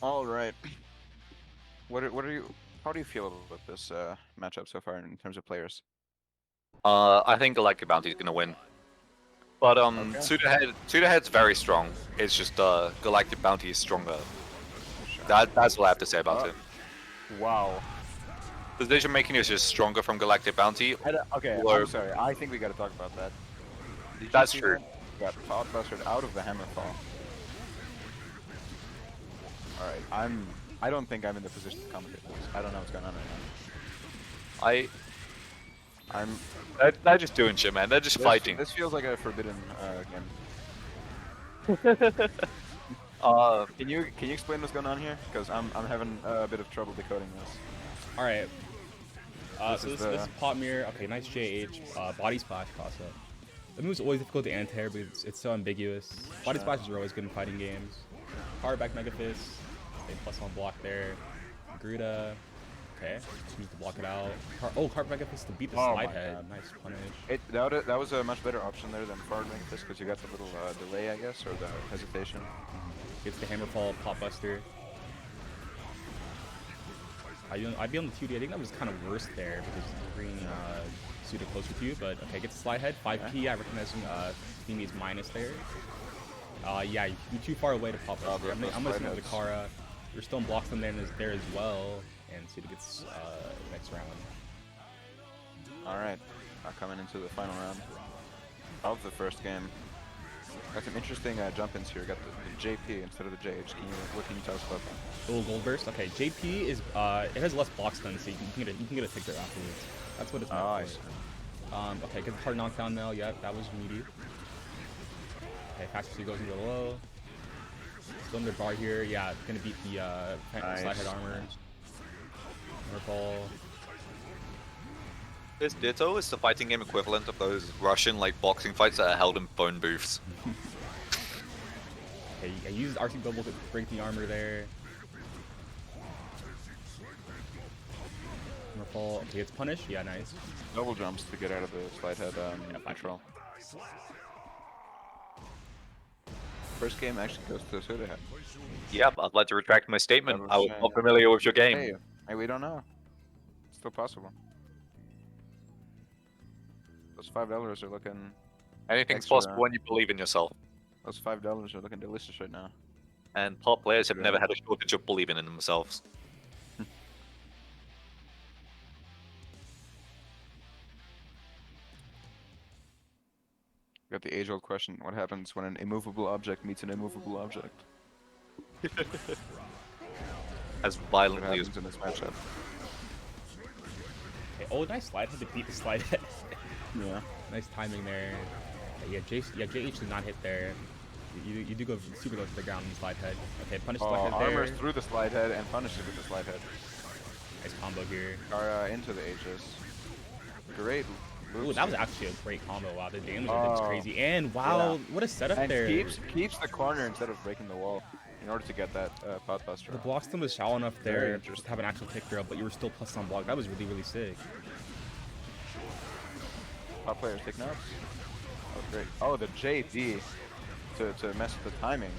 All right. What are you? How do you feel about this matchup so far in terms of players? I think Galactic Bounty's gonna win. But Okay. Sudahead's very strong. It's just Galactic Bounty is stronger. That's what I have to say about it. Wow. Decision making is just stronger from Galactic Bounty. Okay, Or- I'm sorry. I think we got to talk about that. Did you That's see true. that? Got pot busted out of the hammerfall. All right, I don't think I'm in the position to commentate this. I don't know what's going on right now. They're just doing shit, man. They're just fighting. This feels like a forbidden game. Can you explain what's going on here? Because I'm having a bit of trouble decoding this. All right. So is this is Pot Mirror. Okay, nice JH. Body Splash cross up. The move's always difficult to anti-air because it's so ambiguous. Body Splashes are always good in fighting games. Power back Mega Fist. Okay, +1 block there. Gruda. Okay, just need to block it out. Carp Mega Fist to beat the Oh slide my head. God. Nice punish. That was a much better option there than forward Mega Fist because you got the little delay, I guess, or the hesitation. Gets the Hammerfall Pot Buster. I'd be on the 2D. I think that was kind of worse there because green suited closer to you. But okay, gets the slide head. 5P. I recognize Steamy's minus there. Yeah, you're too far away to pop up. I'm gonna see the Kara. There's stone blocks them there as well, and Suda gets next round. All right, coming into the final round of the first game. Got some interesting jump-ins here. Got the JP instead of the JH. What can you tell us about that? Oh, gold burst. Okay, JP is it has less block stun, so you can get a tick there afterwards. That's what it's meant I for. see. Okay, get the hard knockdown now. Yeah, that was meaty. Okay, fast speed goes into low. Still under bar here. Yeah, gonna beat the slide head armor. Ball. This Ditto is the fighting game equivalent of those Russian like boxing fights that are held in phone booths. Okay, I used RC double to break the armor there. Ball. Okay, it's punish. Yeah, nice. Double jumps to get out of the slide head control. First game actually goes to Soda Head. Yep, I'd like to retract my statement. That was I was shame. not familiar with your game. Hey, we don't know. It's still possible. Those $5 are looking. Anything's Extra. possible when you believe in yourself. Those $5 are looking delicious right now. And top players have Yeah. never had a shortage of believing in themselves. Got the age-old question: what happens when an immovable object meets an immovable object? As What violently as happens in this matchup? Okay, oh, nice slide head to beat the slide head. Yeah. Nice timing there. Yeah, JH did not hit there. You do go super low to the ground and slide head. Okay, punish slide head there. Armors through the slide head and punishes with the slide head. Nice combo here. Kara into the Aegis. Great. Ooh, that was actually a great combo. Wow, the damage Oh. is crazy. And wow, what a setup And there. keeps the corner instead of breaking the wall in order to get that pot buster. The block stem was shallow enough Very there interesting. to have an actual pick throw, but you were still plus on block. That was really, really sick. Top players take notes. Oh, great. Oh, the JD to mess with the timing.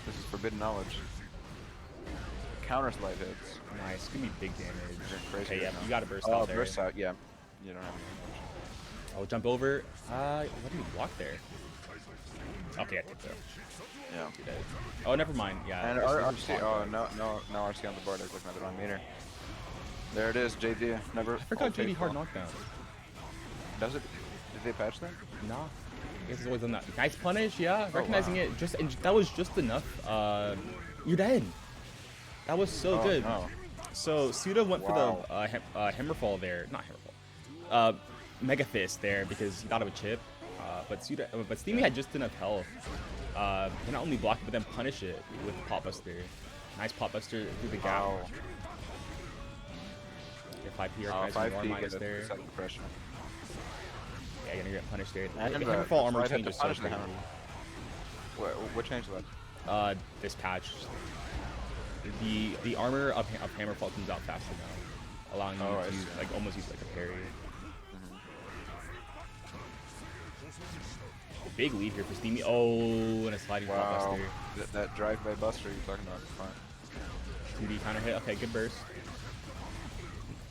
This is forbidden knowledge. Counter slide hits. Nice. Give me big damage. Crazy Okay, yeah, right now. you gotta burst Oh, out there. burst out, yeah. You don't have any I'll jump over. What did he block there? Okay, I took that. Yeah. Oh, never mind. Yeah. And this is RC, block, oh, though. no RC on the board. I was looking at the wrong meter. There it is, JD. Never. I forgot JD hard knockdown. Does it? Did they patch that? Nah. I guess it's always done that. Nice punish, yeah. Oh, Recognizing wow. it, and that was just enough. You're dead. That was so Oh, good. no. So Suda went Wow. for the Hammerfall there, not Hammerfall, Mega Fist there because he thought of a chip. But Steamy had just enough health. To not only block it, but then punish it with Pop Buster. Nice Pop Buster through the gap. Wow. Your 5P or 5P minus get there. a set of pressure. Yeah, you're gonna get punished there. And The the Hammerfall armor slide head changes to so punish the quickly. hammer. What changed that? This patch. The armor of Hammerfall comes out faster now, allowing you I to see. like almost use like a parry. Big lead here for Steamy. Oh, and a sliding Pop Wow. Buster. That drive-by buster you're talking about. Fine. 2D counter hit. Okay, good burst.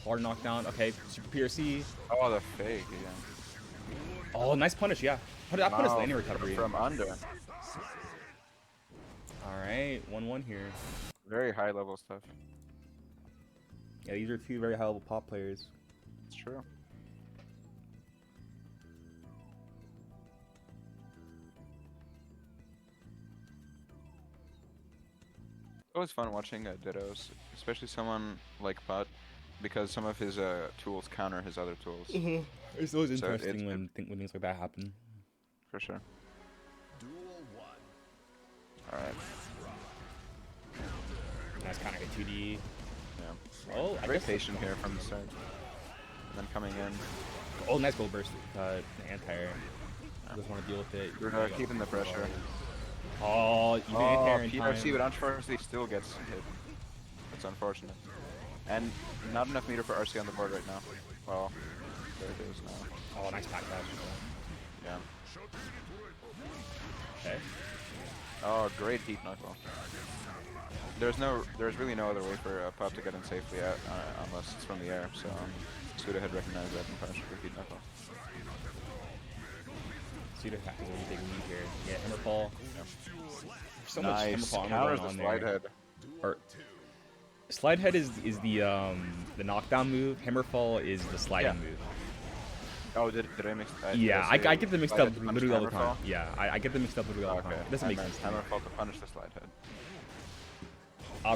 Hard knockdown. Okay, super PRC. Oh, the fake again. Oh, nice punish. Yeah, that punish Wow, landing recovery. from under. All right, 1-1 here. Very high level stuff. Yeah, these are two very high level pop players. It's true. Always fun watching Dittos, especially someone like Pot, because some of his tools counter his other tools. It's always So interesting it's- when things like that happen. For sure. Duel 1. Alright. Nice counter hit 2D. Yeah. Oh, I Very guess. patient here from the start. And then coming in. Oh, nice gold burst. Anti-air. Just want to deal with it. We're keeping the pressure. Oh, even anti-air in PRC, time. but unfortunately still gets hit. That's unfortunate. And not enough meter for RC on the board right now. Well, there it is now. Oh, nice pack dash. Yeah. Okay. Oh, great heat knuckle. There's really no other way for Pop to get in safely out, unless it's from the air. So Suda had recognized that and punished for heat knuckle. Suda attack is a really big lead here. Yeah, Hammerfall. So much Nice. Hammerfall armor Counters going the on slide there. head. Or, slide head is the knockdown move. Hammerfall is the sliding Yeah. move. Oh, did I mix? Yeah, did I get them mixed slide up head to punish literally all the time. Hammerfall? Yeah, I get them mixed up literally all the Okay. time. It doesn't make And sense. then To me. Hammerfall to punish the slide head.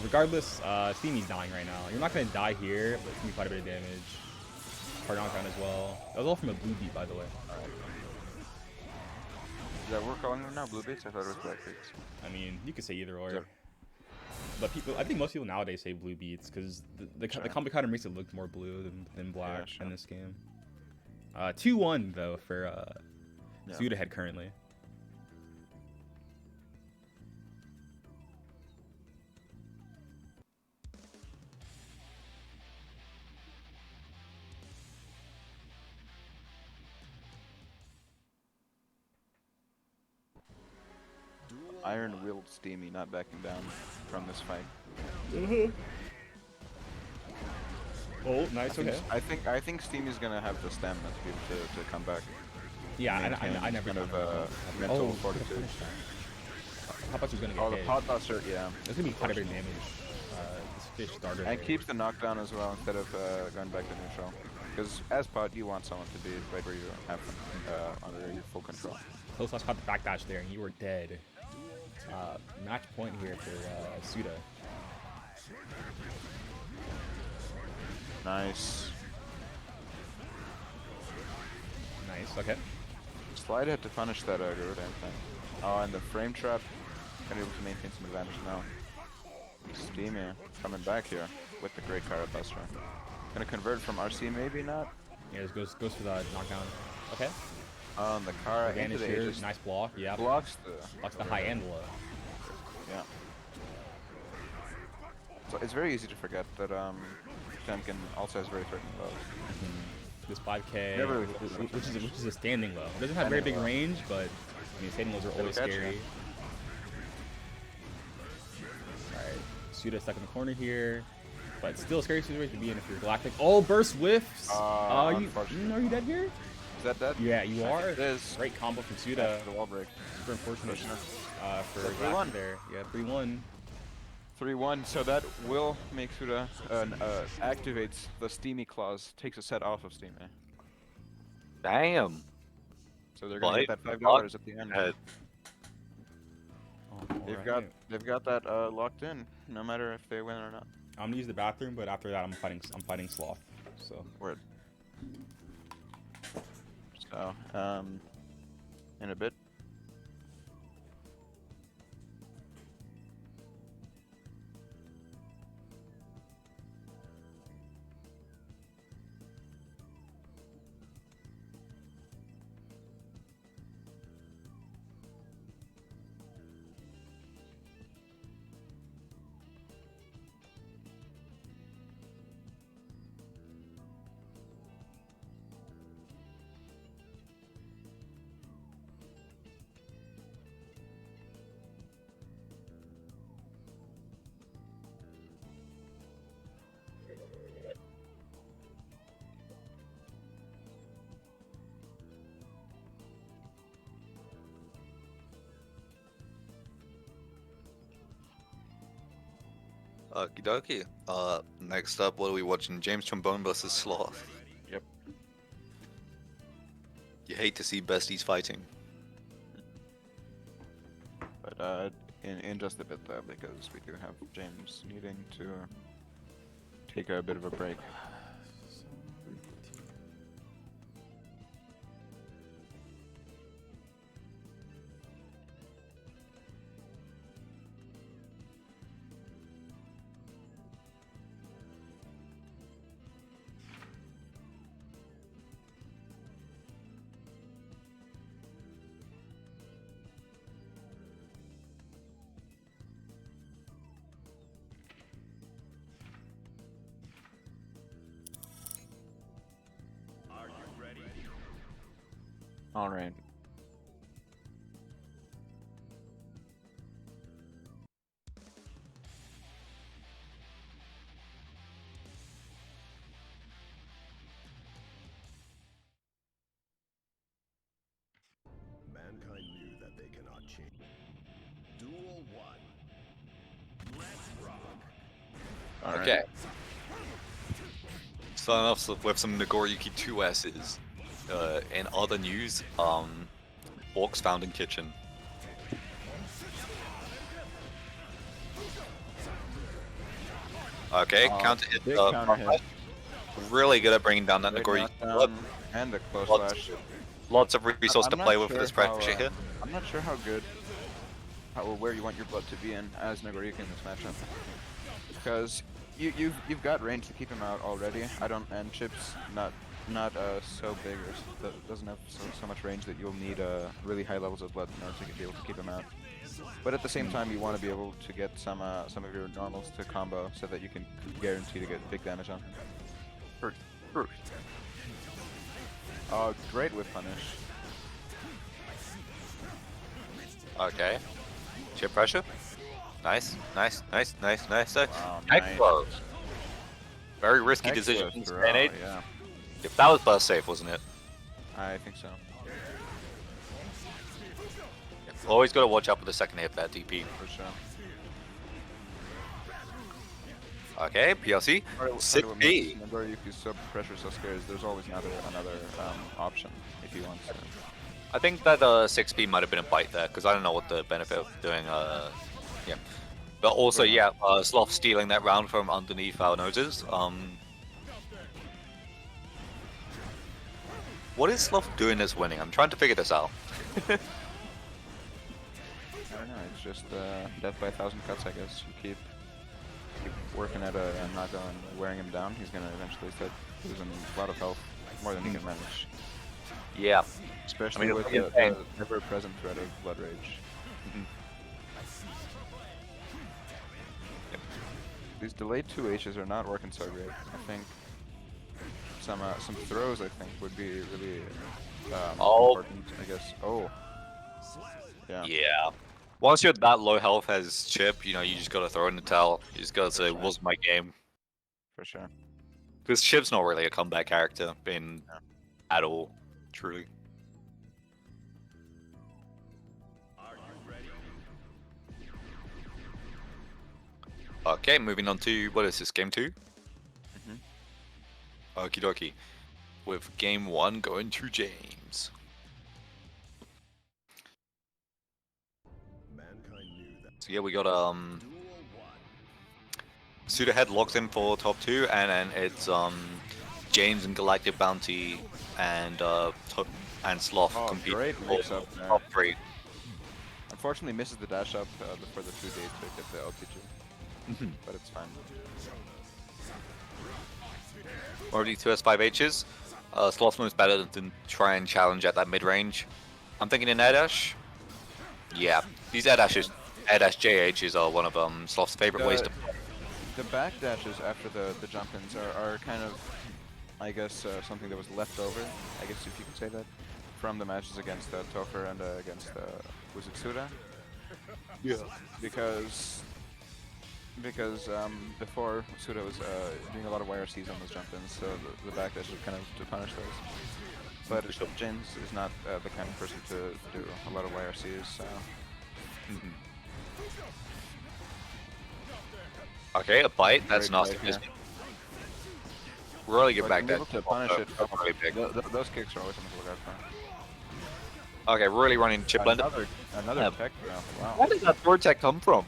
Regardless, Steamy's dying right now. You're not gonna die here, but it's gonna be quite a bit of damage. Hard knockdown as well. That was all from a blue beat, by the way. Is that what we're calling them now? Blue beats? I thought it was black beats. I mean, you could say either or. Sure. But I think most people nowadays say blue beats because the Sure. combo counter makes it look more blue than black sure. in this game. 2-1 though for Yeah. Suda head currently. Iron-willed Steamy not backing down from this fight. Oh, nice. Okay. I think Steam is gonna have the stamina to be able to come back. Yeah, Maintain I never kind of know. mental Oh, fortitude. Pot Buster's gonna get Oh, the hit. pot buster, yeah. There's gonna be quite a bit of damage. This fish starter. And there. keeps the knockdown as well instead of going back to neutral. Because as pot, you want someone to be right where you have them under your full control. Close last caught the backdash there, and you were dead. Match point here for Suda. Nice. Nice. Okay. Slide had to punish that Garuda thing. Oh, and the frame trap. Gonna be able to maintain some advantage now. Steamy coming back here with the great Kara Buster. Gonna convert from RC, maybe not. Yeah, this goes for the knockdown. Okay. The Kara into Advantage the here. Aegis Nice block. Yeah. blocks the high and low. Yeah. So it's very easy to forget that Temkin also has very threatening lows. This 5K, Never really which is a standing low. It doesn't have very big range, but I mean, standing lows are always catch scary. you. Alright, Suda stuck in the corner here, but still a scary situation to be in if you're Galactic. Oh, burst whiffs! Are you dead here? Is that dead? Yeah, you are. It is. Great combo from Suda. The wall break. Super unfortunate for That's Galactic 3-1. there. Yeah, 3-1. 3-1, so that will make Suda activates the Steamy clause, takes a set off of Steamy. Damn. So they're gonna get that $5 at the end. They've got that locked in, no matter if they win or not. I'm gonna use the bathroom, but after that I'm fighting Sloth. So Word. So in a bit. Okie dokie. Next up, what are we watching? James Trombone versus Sloth. Yep. You hate to see besties fighting. But in just a bit though, because we do have James needing to take a bit of a break. Are you ready? All right. Mankind knew that they cannot change. Duel 1. Let's rock. All right. Okay. Starting off with some Nagoriyuki 2S's. In other news, Orcs found in kitchen. Okay, counter hit. Big counter hit. Really good at bringing down that Great Nagoriyuki. knockdown and the close slash. Lots of resource to I'm not play with for sure this how, pressure here. I'm not sure how good, or where you want your blood to be in as Nagoriyuki in this matchup, because you've got range to keep him out already. And Chip's not so big or doesn't have so much range that you'll need really high levels of blood in order to be able to keep him out. But at the same time, you want to be able to get some of your normals to combo so that you can guarantee to get big damage on him. Great whip punish. Okay. Chip pressure. Nice. Wow, Echo. Very risky Hex decision. with in raw, N8. yeah. If that was burst safe, wasn't it? I think so. Always got to watch out for the second hit that DP. For sure. Okay, PLC. Part of what 6P. makes Nagoro Yuki's sub pressure so scary is there's always another option if he wants to. I think that 6P might have been a bite there, because I don't know what the benefit of doing, yeah. But also, yeah, Sloth stealing that round from underneath our noses. What is Sloth doing that's winning? I'm trying to figure this out. I don't know, it's just death by 1,000 cuts, I guess. You keep working at a Naga and wearing him down, he's gonna eventually start losing a lot of health, more than he can manage. Yeah. Especially it's with insane. the ever-present threat of Blood Rage. These delayed 2Hs are not working so great. I think some throws, I think, would be really important, I guess. Oh. Yeah. Yeah. Once you're that low health as Chip, you know, you just gotta throw in the towel. You just gotta say, "Was my game?" For sure. Because Chip's not really a comeback character at all, truly. Are you ready? Okay, moving on to what is this, game 2? Okie dokie. With game 1 going to James. Mankind knew that. So yeah, we got Duel 1. Pseudohead locked in for top 2, and then it's James and Galactic Bounty and Sloth Oh, compete great for mix-up there. top 3. Unfortunately, misses the dash up before the 2 days to get the LTG. But it's fine. Already 2 S5Hs. Sloth moves better than try and challenge at that mid range. I'm thinking in air dash. Yeah, these air dashes, air dash JHs are one of Sloth's favorite ways to. The back dashes after the jump-ins are kind of, I guess, something that was left over, I guess if you could say that, from the matches against Topher and against, was it Suda? Yeah. Because before Suda was doing a lot of YRCs on those jump-ins, so the back dash was kind of to punish those. But James is not the kind of person to do a lot of YRCs, so... Okay, a bite. That's Great nasty. bite, Really good But back being dash. able to punish it, Really big. those kicks are always something to look out for. Okay, really running chip blender. Another tech now. Wow. Where did that third tech come from?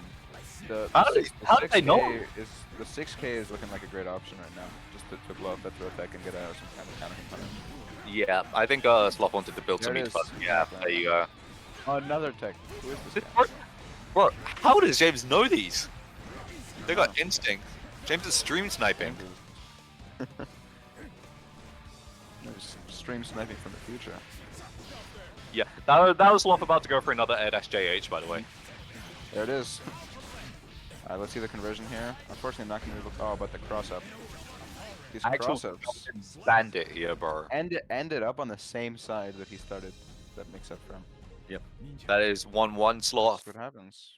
How did they know? The 6K is looking like a great option right now, just to blow up that throw tech and get out some kind of counter hit punish. Yeah, I think Sloth wanted to build There some it meat is. fun. Yeah, there you go. Another tech. Who is this guy? Bro, how does James know these? They got instinct. James is stream sniping. There's stream sniping from the future. Yeah, that was Sloth about to go for another air dash JH, by the way. There it is. Alright, let's see the conversion here. Unfortunately, not going to be able to... Oh, but the cross-up. These cross-ups Bandit here, bro. ended up on the same side that he started that mix-up from. Yep. That is 1-1 Sloth. That's what happens.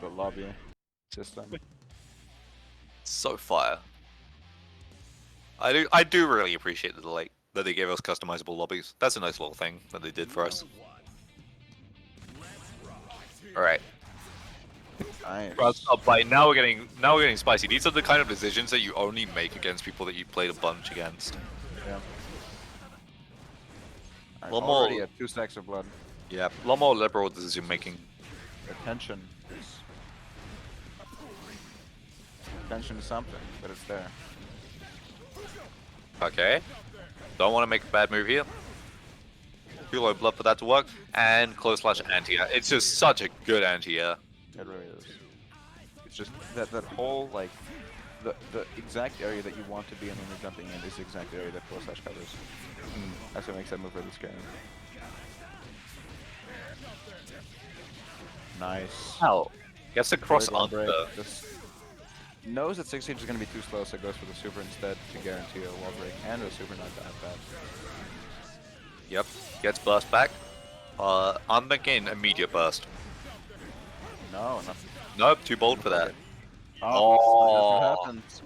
The lobby system. So fire. I do really appreciate that they gave us customizable lobbies. That's a nice little thing that they did for us. Alright. Nice. But now we're getting spicy. These are the kind of decisions that you only make against people that you played a bunch against. Yeah. One I'm more- already at 2 stacks of blood. Yeah, a lot more liberal decision making. Attention is something, but it's there. Okay. Don't want to make a bad move here. Too low blood for that to work. And close slash anti-air. It's just such a good anti-air. It really is. It's just that whole, like, the exact area that you want to be in when you're jumping in is the exact area that close slash covers. That's what makes that move really scary. Nice. Wow. Gets the cross Very long under. break. Just knows that 6H is going to be too slow, so goes for the super instead to guarantee a wall break, and a super not that bad. Yep, gets burst back. I'm thinking immediate burst. No, nothing. Nope, too bold for that. Oh, that's what Oh, happens.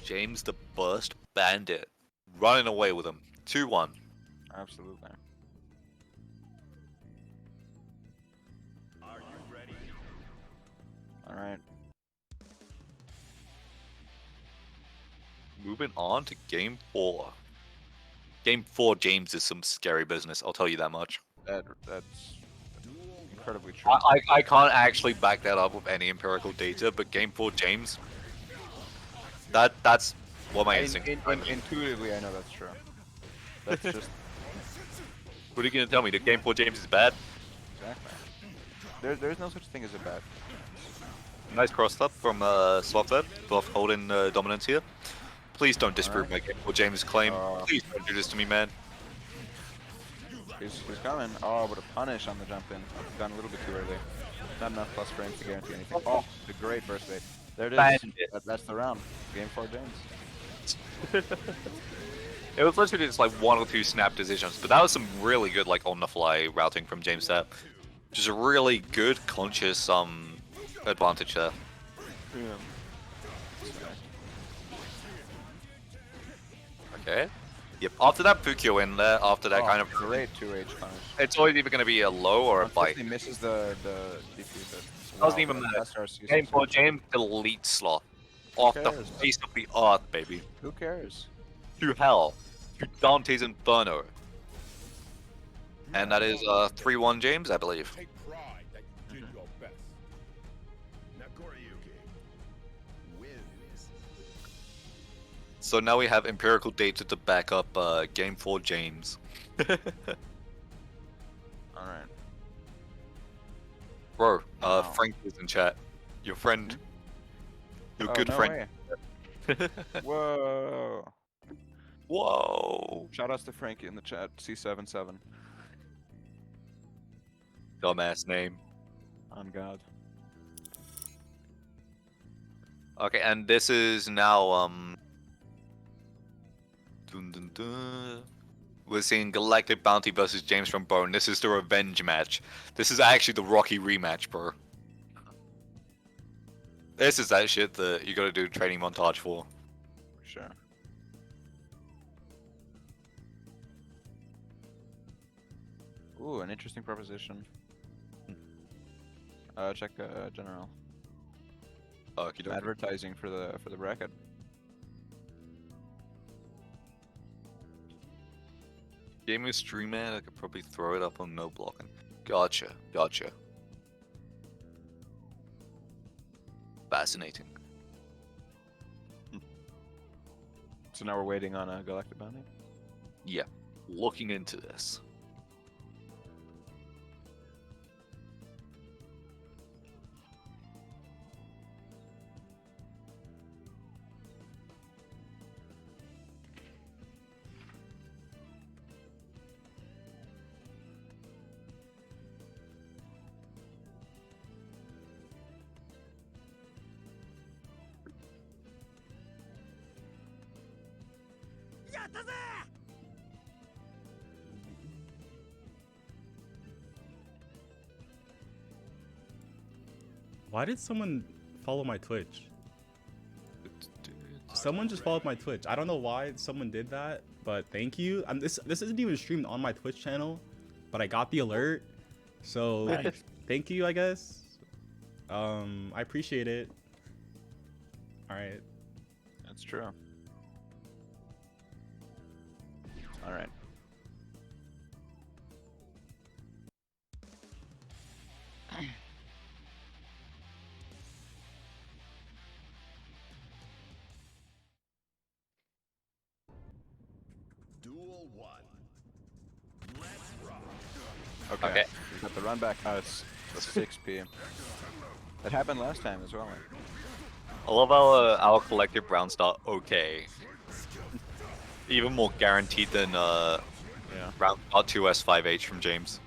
James the Burst Bandit. Running away with him. 2-1. Absolutely. Are you ready? Alright. Moving on to game 4. Game 4, James, is some scary business, I'll tell you that much. That's Duel incredibly true. I can't actually back that up with any empirical data, but game 4, James, that's what my instinct is. Intuitively, I know that's true. That's just What are you going to tell me? That game 4, James is bad? exactly. There's no such thing as a bad. Nice cross up from Swap there, both holding dominance here. Please don't disprove my game 4, James' claim. Please don't do this to me, man. He's coming. Oh, but a punish on the jump in. Gone a little bit too early. Not enough plus frames to guarantee anything. Oh, the great burst bait. There it is. Bandit. That's the round. Game 4, James. It was literally just like 1 or 2 snap decisions, but that was some really good like on the fly routing from James there. Just a really good conscious advantage there. Yeah. Okay. Yep. After that Pukyo in there, after that kind of great 2H punish. it's always either gonna be a low or a bite. He misses the DP, but Doesn't even matter. that's RC Game 4, James, delete slot. Off the cares? face of the earth, baby. Who cares? To hell. To Dante's Inferno. And that is 3-1 James, I believe. Take pride that you did your best. Nakoriyuki wins. So now we have empirical data to back up Game 4 James. Alright. Bro, Wow. Frank is in chat. Your friend. Your Oh, good no friend. way. Whoa. Whoa. Shoutouts to Frankie in the chat. C77. Dumbass name. On God. Okay, and this is now dun, dun, dun. We're seeing Galactic Bounty versus James from Bone. This is the revenge match. This is actually the Rocky rematch, bro. This is that shit that you gotta do training montage for. Sure. Ooh, an interesting proposition. Check general. Okie dokie. Advertising for the bracket. Game of stream man, I could probably throw it up on no blocking. Gotcha, gotcha. Fascinating. So now we're waiting on a Galactic Bounty? Yeah, looking into this. Why did someone follow my Twitch? Someone just followed my Twitch. I don't know why someone did that, but thank you. This isn't even streamed on my Twitch channel, but I got the alert, so thank you, I guess. I appreciate it. All right. That's true. Alright. Duel 1. Let's rock. Okay. We got the run back house of 6 p.m. That happened last time as well. I love our collective brown star. Okay. Even more guaranteed than Yeah. round star 2S5H from James.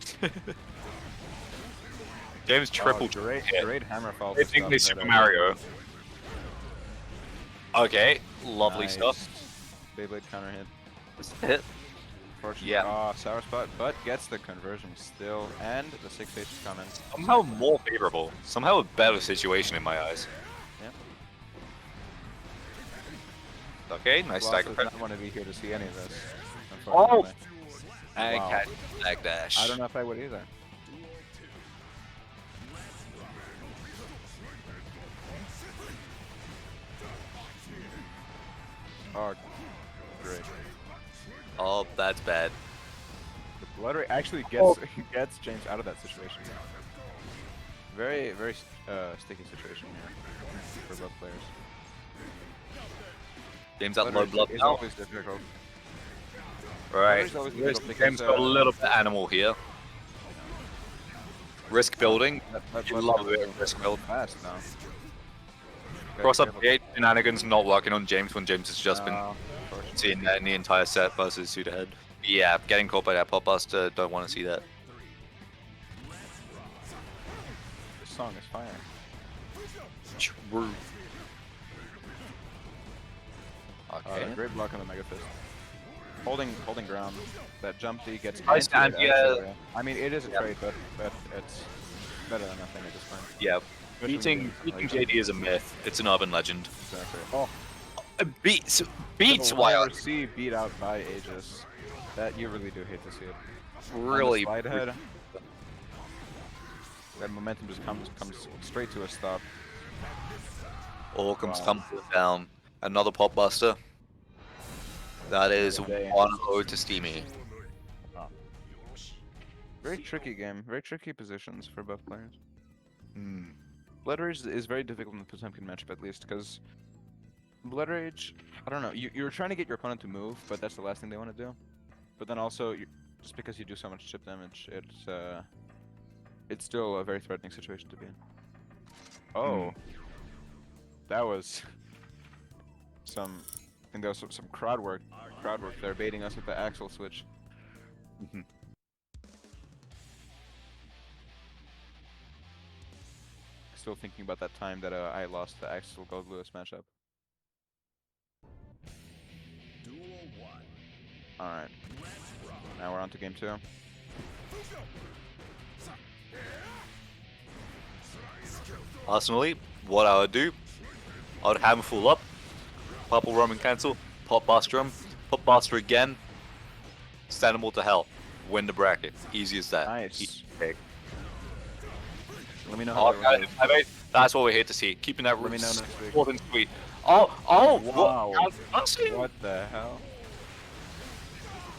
James triple great, hit. great hammer fall. I think they Super Mario. Okay, lovely stuff. Beyblade counter hit. Just a hit. Fortunately, Yeah. oh, sour spot, but gets the conversion still, and the 6H is coming. Somehow more favorable. Somehow a better situation in my eyes. Yeah. Okay, nice Lost stagger does prep. not want to be here to see any of this. Oh! Unfortunately. And Wow. catch lag dash. I don't know if I would either. Oh, great. Oh, that's bad. The blood rate actually gets gets James out of that situation. Very, very sticky situation here for both players. James at Blood low rage blood is now. always difficult. Right. Blood rage is always difficult James because, got a little bit animal here. Risk building. that You blood love rage it. is Risk build. fast now. Cross up gate shenanigans not working on James when James has just been Unfortunately. seeing that in the entire set versus Suda Head. Yeah, getting caught by that pop buster, don't want to see that. This song is fire. True. Okay. Great block on the Mega Fist. Holding ground. That jump D gets Nice into it, stand, yeah. actually. I mean, it is a trade, but it's better than nothing at this point. Yeah. Especially Beating when you- JD is a myth. It's an urban legend. Exactly. Oh, Beats the wild. YRC beat out by Aegis. That you really do hate to see it. Really. On the slide head. That momentum just comes straight to a stop. All comes Wow. tumbling down. Another pop buster. That is Day. 1-0 to Steamy. Very tricky game. Very tricky positions for both players. Hmm. Blood Rage is very difficult in the Potemkin matchup, at least, because Blood Rage, I don't know, you're trying to get your opponent to move, but that's the last thing they want to do. But then also, just because you do so much chip damage, it's still a very threatening situation to be in. Oh, that was I think that was some crowd work there, baiting us with the axle switch. Mhm. Still thinking about that time that I lost the Axel Gold Lewis matchup. Duel 1. Alright. Now we're on to game 2. Personally, what I would do, I would hammer full up, purple Roman cancel, pop buster him, pop buster again, send them all to hell, win the bracket. Easy as that. Nice. Easy pick. Let me know Oh, how that was. that's what we're here to see. Keeping that Let me know next week. short and sweet. Oh, Wow. what? What the hell?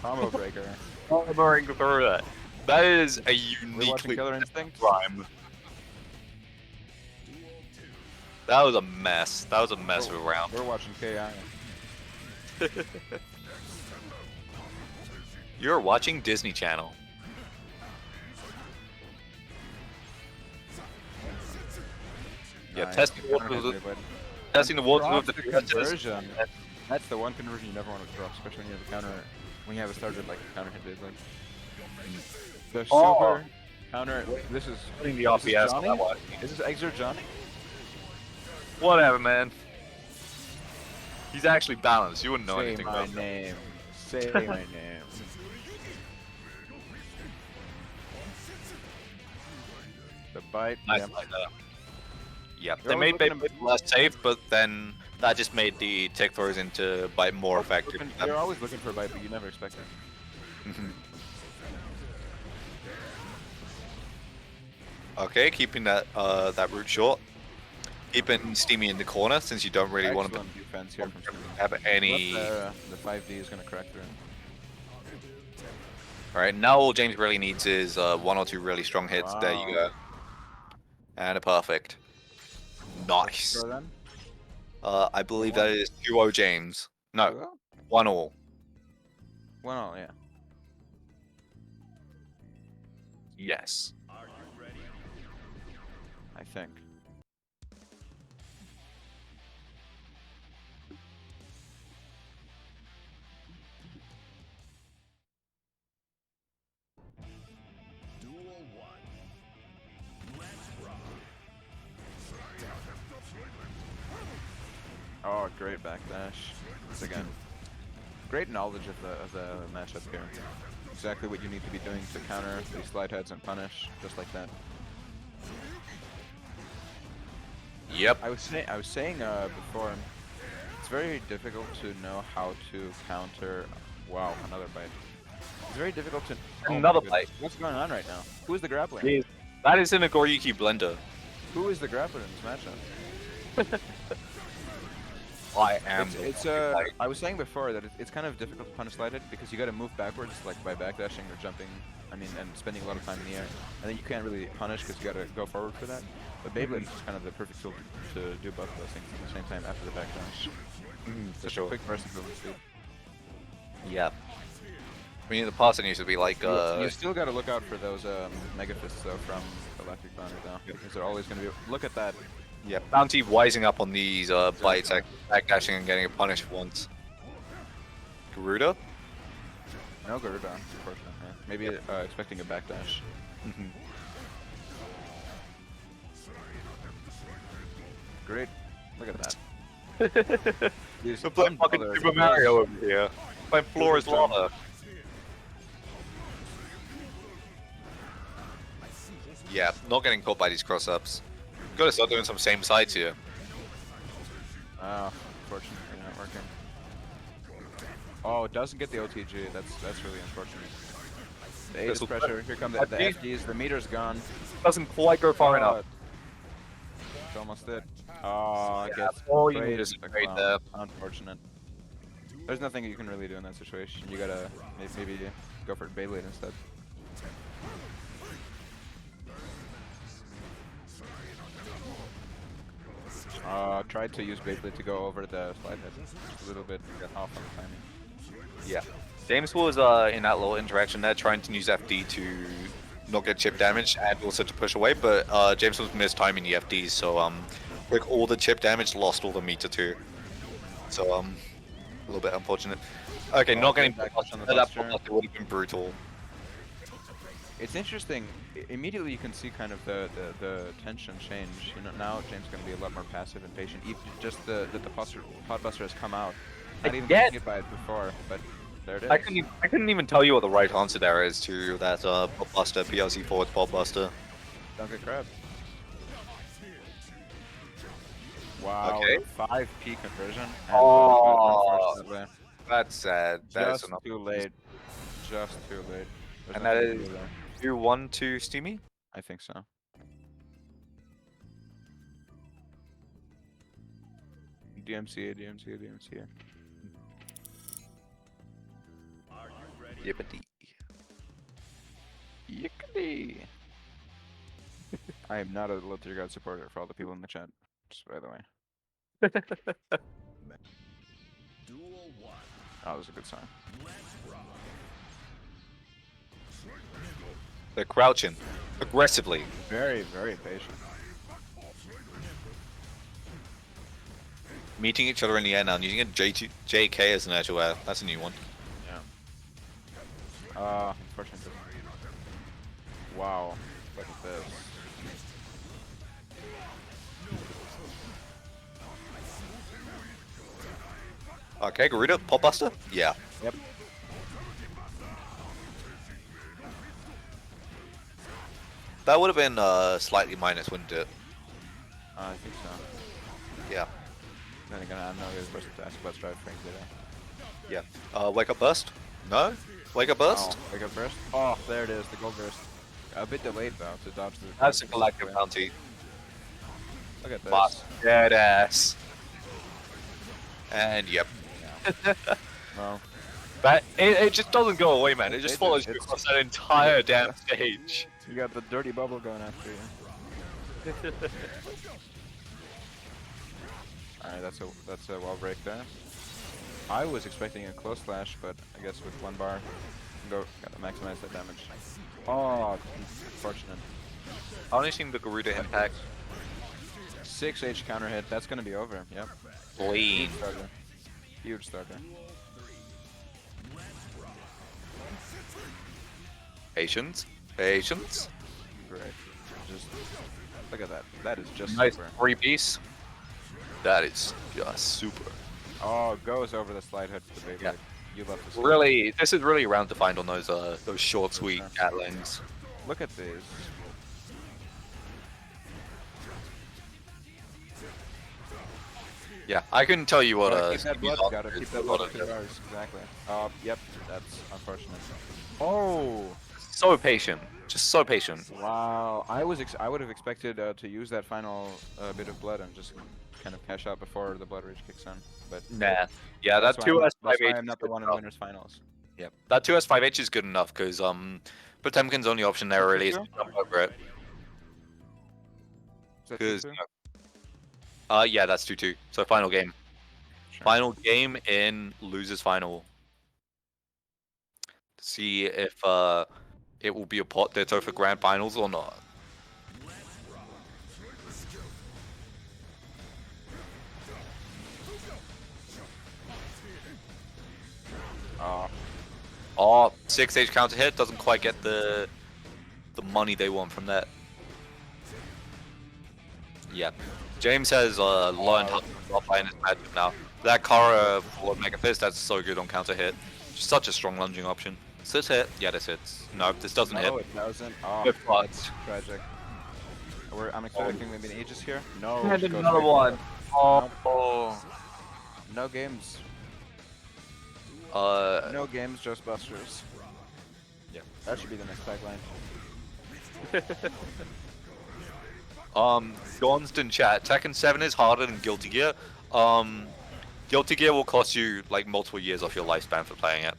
Combo breaker. Comboing through that. That is a We're watching uniquely Killer Instinct. rhyme. That was a mess. That was a mess of a round. We're watching KI. You're watching Disney Channel. Yeah, Nice. testing the waters of the conversion. That's the one conversion you never want to drop, especially when you have a counter. When you have a starter like a counter hit Beyblade. The super counter. This is Putting the this is RPS on Johnny? that one. Is this Exert Johnny? Whatever, man. He's actually balanced. You wouldn't know Say anything my about him. name. Say my name. The bite. Nice Yep. like that. Yeah, They're they made always looking Beyblade less safe, but then that just made the tick throws into bite more effective. They're always looking for a bite, but you never expect it. Mhm. Okay, keeping that that route short. Keeping Steamy in the corner since you don't really want to Excellent defense here from Steven. have any. The 5D is gonna crack through. All right, now all James really needs is 1 or 2 really strong hits. There you go, and a perfect. Nice. Go then. I believe that is 2-0 James. No, Go? 1-all. Well, yeah. Yes. Are you ready? I think. Duel 1. Let's great backdash. Once again, great knowledge of the matchup here. Exactly what you need to be doing to counter these slide heads and punish, just like that. Yep. I was saying before, it's very difficult to know how to counter. Wow, another bite. It's very difficult to. Oh my Another goodness. bite. What's going on right now? Who is the grappler? Jeez. That is in a Goryuki blender. Who is the grappler in this matchup? I am. It's I was saying before that it's kind of difficult to punish slide hit because you got to move backwards like by backdashing or jumping. I mean, and spending a lot of time in the air. And then you can't really punish because you got to go forward for that. But Beyblade is kind of the perfect tool to do both of those things at the same time after the backdash. For Such a sure. quick burst of movement speed. Yeah. I mean, in the past it used to be like, You still got to look out for those mega fists though from Electric Thunder though, because they're always going to be. Look at that. yeah, Bounty wising up on these bites, backdashing and getting a punish once. Garuda? No Garuda, unfortunately. Maybe expecting a backdash. Great. Look at that. These We're playing fucking brothers- Super Mario over here. Playing floor is lava. Yeah, not getting caught by these cross-ups. Gotta start doing some same sides here. Oh, unfortunately not working. Oh, it doesn't get the OTG. That's really unfortunate. The Aegis pressure. Here come the FDs. The meter's gone. Doesn't quite go far enough. It's almost it. Oh, it gets all you sprayed need is in the sprayed clown. there. Unfortunate. There's nothing you can really do in that situation. You gotta maybe go for Beyblade instead. Tried to use Beyblade to go over the slide head. Just a little bit off on the timing. Yeah. James was in that little interaction there trying to use FD to not get chip damage and also to push away, but James was mistiming the FDs, so with all the chip damage, lost all the meter too. So a little bit unfortunate. Okay, not getting back back on the that buster. blockbuster would have been brutal. It's interesting. Immediately you can see kind of the tension change. You know, now James is going to be a lot more passive and patient. Even just the pod buster has come out. Not even Again? getting hit by it before, but there it is. I couldn't even tell you what the right answer there is to that buster, PLC forward pod buster. Don't get grabbed. Wow, Okay. 5P conversion. And Oh. unfortunately, That's sad. That's just enough. too late. Just too late. There's And that nothing to is- do there. 2-1 to Steamy? I think so. DMCA, DMCA, DMCA. Are you ready? Yippity. Yickety! I am not a Little Dear God supporter for all the people in the chat, just by the way. Duel 1. Oh, that was a good sign. Let's rock. They're crouching aggressively. Very, very patient. Meeting each other in the air now and using a JK as an edge aware. That's a new one. Yeah. Unfortunately. Wow. Look at this. Okay, Garuda, pop buster? Yeah. Yep. That would have been slightly minus, wouldn't it? I think so. Yeah. Then again, I'm not really the person to ask about Strive Frank today. Yeah. Wake up burst? No? Wake up burst? Oh, wake up burst? Oh, there it is, the gold burst. A bit delayed though to dodge the. That's a galactic bounty. Look at this. But dead ass. And yep. Well, But it just doesn't go away, man. It just It- follows you it's- across that entire damn stage. you got the dirty bubble going after you. Alright, that's a wall break there. I was expecting a close slash, but I guess with one bar, gotta maximize that damage. Oh, unfortunate. I only seen the Garuda impact. 6H counter hit, that's gonna be over, yep. Clean. Starter. Huge starter. Patience. Patience. Great. Just look at that. That is just Nice super. 3-piece. That is just super. Oh, goes over the slide head to the Beyblade. Yeah. You love to see. Really, this is really round to find on those short, sweet sure. cat lanes. Look at these. Yeah, I couldn't tell you what Keep that blood. Stevie's Gotta on keep is, that but blood to the bars. Exactly. Yep. That's unfortunate. Oh. so patient, just so patient. Wow. I would have expected to use that final bit of blood and just kind of cash out before the blood rage kicks in. But Nah. Yeah, that's that why I'm not, 2S5H that's why is I'm not the good one in enough. winners finals. Yeah, that 2S5H is good enough because Potemkin's only option there really is to jump over it. Is that Because true? yeah, that's 2-2. So final game. Sure. Final game in losers final. See if it will be a pot ditto for grand finals or not. Oh, 6H counter hit doesn't quite get the money they want from that. Yeah, James has learned how to offline his matchup now. That Kara for Mega Fist, that's so good on counter hit. Just such a strong lunging option. Does this hit? Yeah, this hits. No, this doesn't hit. No, it doesn't. Oh, We're fucked. that's tragic. I'm expecting maybe an Aegis here. No, And just goes another straight for one. it. Oh, Nope. No games. uh, No games, just busters. Yeah. That should be the next tagline. Johnston chat. Tekken 7 is harder than Guilty Gear. Guilty Gear will cost you like multiple years off your lifespan for playing it.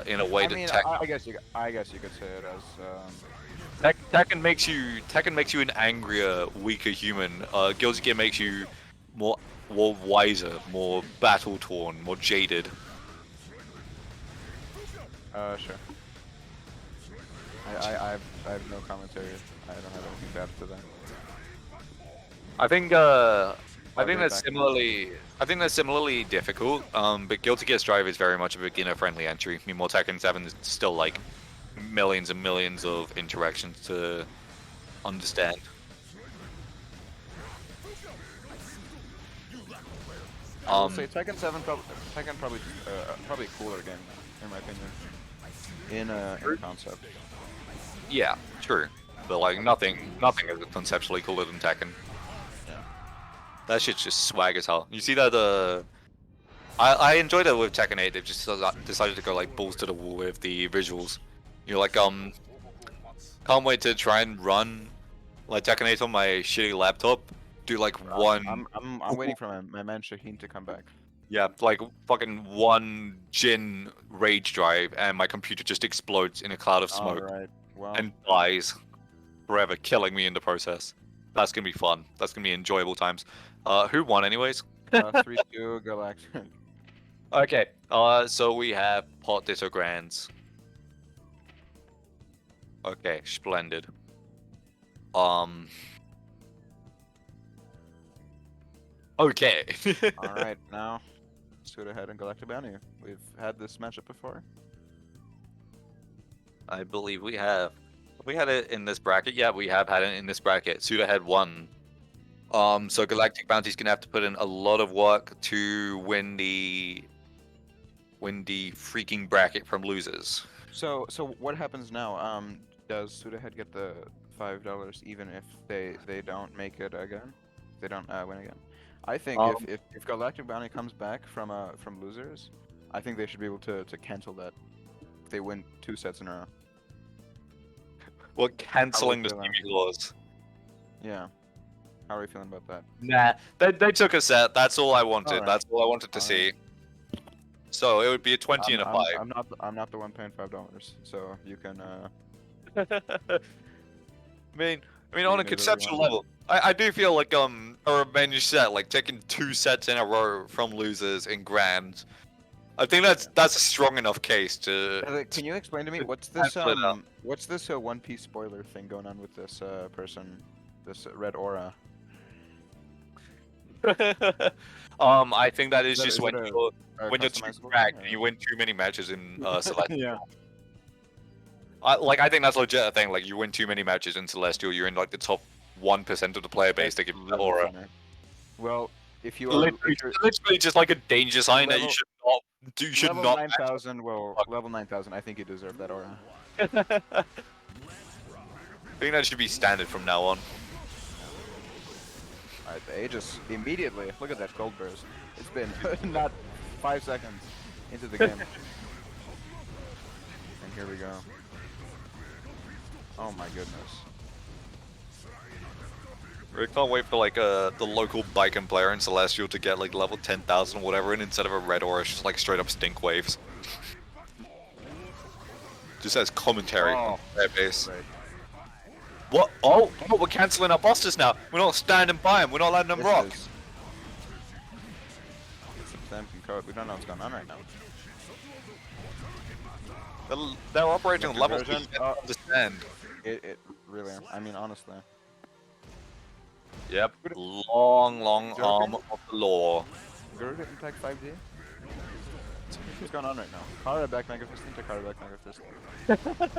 In a way I that mean, Tekken, I guess you could say it as. Tekken makes you an angrier, weaker human. Guilty Gear makes you more wiser, more battle torn, more jaded. Sure. I have no commentary. I don't have anything to add to that. I think right that's back. similarly difficult. But Guilty Gear Strive is very much a beginner-friendly entry. Meanwhile, Tekken 7 is still like millions and millions of interactions to understand. I would say Tekken 7 probably a cooler game in my opinion. In concept. Yeah, true. But like nothing is conceptually cooler than Tekken. Yeah. That shit's just swag as hell. You see that I enjoyed it with Tekken 8. They've just decided to go like balls to the wall with the visuals. You're like can't wait to try and run like Tekken 8 on my shitty laptop. Do like one. I'm waiting for my man Shaheen to come back. Yeah, like fucking one Jin rage drive, and my computer just explodes in a cloud of smoke Alright. Well, and dies forever, killing me in the process. That's gonna be fun. That's gonna be enjoyable times. Who won, anyways? 3-2 Galactic. Okay. So we have Pot Ditto Grands. Okay, splendid. Okay. Alright, now let's go ahead and Galactic Bounty. We've had this matchup before. I believe we have. Have we had it in this bracket? Yeah, we have had it in this bracket. Suda had won. So Galactic Bounty's gonna have to put in a lot of work to win the freaking bracket from losers. So what happens now? Does Sudahead get the $5 even if they don't make it again? If they don't win again? I think if Galactic Bounty comes back from losers, I think they should be able to cancel that if they win 2 sets in a row. We're canceling the feeling? Stevie laws. Yeah. How are you feeling about that? Nah, they took a set. That's all I wanted. Alright. That's all I wanted to see. So it would be a 20 and a 5. I'm not the one paying $5, so you can. I mean, on a can do whatever you conceptual want. level, I do feel like a revenge set, like taking 2 sets in a row from losers in grand. I think that's a strong enough case to. Can you explain to me what's this split up. what's this One Piece spoiler thing going on with this person, this red aura? I think that is Is just that when a- you're A when you're too customizable cracked thing, and you or- win too many matches in Celestial. Yeah. I think that's legit a thing. Like you win too many matches in Celestial, you're in like the top 1% of the player base that give you that Really aura. funny. Well, if you are Literally, if you're literally just like a danger sign that you Level- should not do. You should level not. 9,000, well, level 9,000, I think you deserve that aura. I think that should be standard from now on. Alright, the Aegis immediately. Look at that gold burst. It's been not 5 seconds into the game. And here we go. Oh my goodness. I can't wait for like the local biking player in Celestial to get like level 10,000 or whatever, and instead of a red aura, it's just like straight up stink waves. Just as commentary on their base. Right. What? Oh, we're cancelling our bosses now. We're not standing by them. We're not letting them rock. It's a Potemkin code. We don't know what's going on right now. They're operating on The levels we conversion, can't understand. It really, I mean, honestly. Yep. Long Joker? arm of the law. Garuda Impact 5D? What's going on right now? Kara back Mega Fist into Kara back Mega Fist.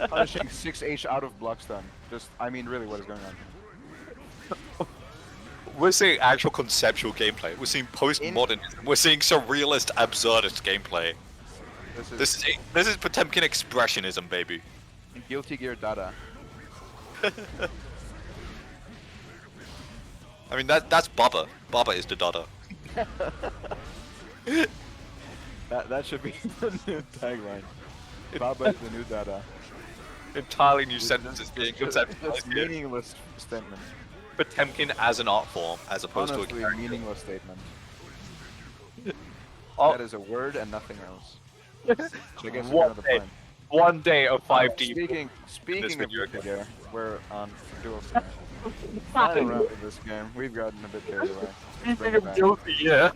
Punishing 6H out of block stun. Just, I mean, really, what is going on? We're seeing actual conceptual gameplay. We're seeing postmodernism. We're seeing surrealist, absurdist gameplay. This is Potemkin expressionism, baby. Guilty Gear Dada. I mean that's Baba. Baba is the Dada. That should be the new tagline. Baba is the new Dada. Entirely new sentences being That's conceptualized here. meaningless statement. Potemkin as an art form, as opposed Honestly, to a a character. meaningless statement. Oh, That is a word and nothing else. So I guess One we're the day. point. one day of 5D. Speaking of video Guilty Gear, we're on dual stand. Final round of this game. We've gotten a bit carried away. Let's bring it back. Guilty, yeah.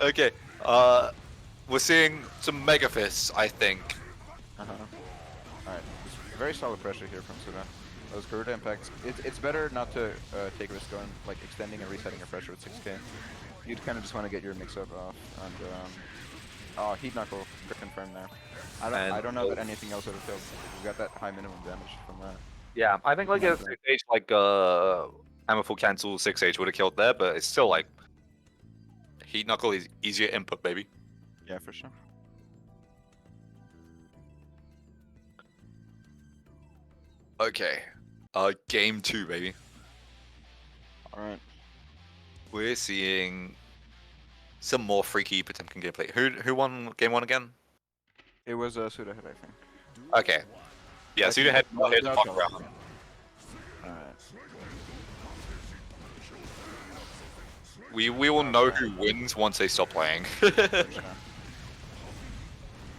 Okay, we're seeing some Mega Fists, I think. Alright, very solid pressure here from Suda. Those Garuda impacts. It's better not to take a risk on like extending and resetting your pressure with 6k. You'd kind of just want to get your mix-up off. And oh, Heat Knuckle, confirmed there. I don't know that anything else would have killed. We got that high minimum damage from that. Yeah, I think like a 6H, like Hammerful Cancel 6H would have killed there, but it's still like Heat Knuckle is easier input, baby. Yeah, for sure. Okay, game 2, baby. Alright. We're seeing some more freaky Potemkin gameplay. Who won game 1 again? It was Suda hit, I think. Okay. Yeah, I Suda think hit no, top no, round. Alright. We will know who wins once they stop playing.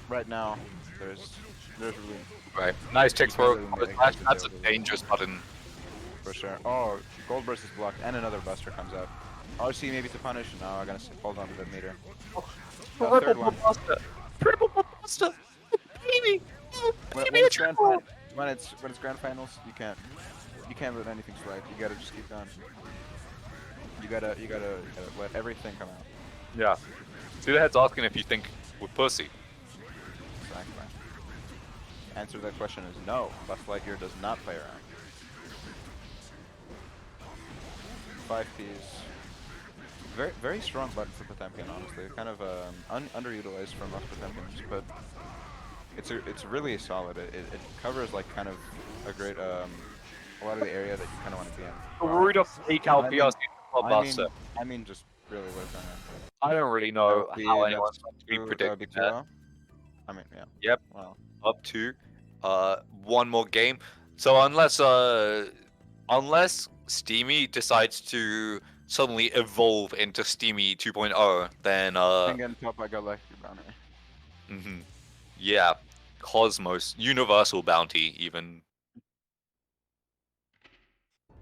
Right now, there's really Right. Nice tick throw. Really That's a dangerous button. for sure. Oh, Gold Burst is blocked, and another Buster comes out. RC maybe to punish. No, I'm gonna hold on to that meter. Third one. Triple Buster! Baby! When it's grand finals, you can't let anything slide. You gotta just keep going. You gotta let everything come out. Yeah. Suda head's asking if you think we're pussy. Exactly. Answer to that question is no. Buzz Lightyear does not play around. 5 Ps. Very strong button for Potemkin, honestly. Kind of underutilized from most Potemkins, but it's really solid. It covers like kind of a great a lot of the area that you kind of want to be in. Root of Ecal PRC Buster. I mean, just really what's going on. I don't really know how anyone's going to be predicting that. I mean, yeah. Yep. Well, Up to one more game. So unless Steamy decides to suddenly evolve into Steamy 2.0, then again, top I got Lucky Bounty. yeah, Cosmos, Universal Bounty, even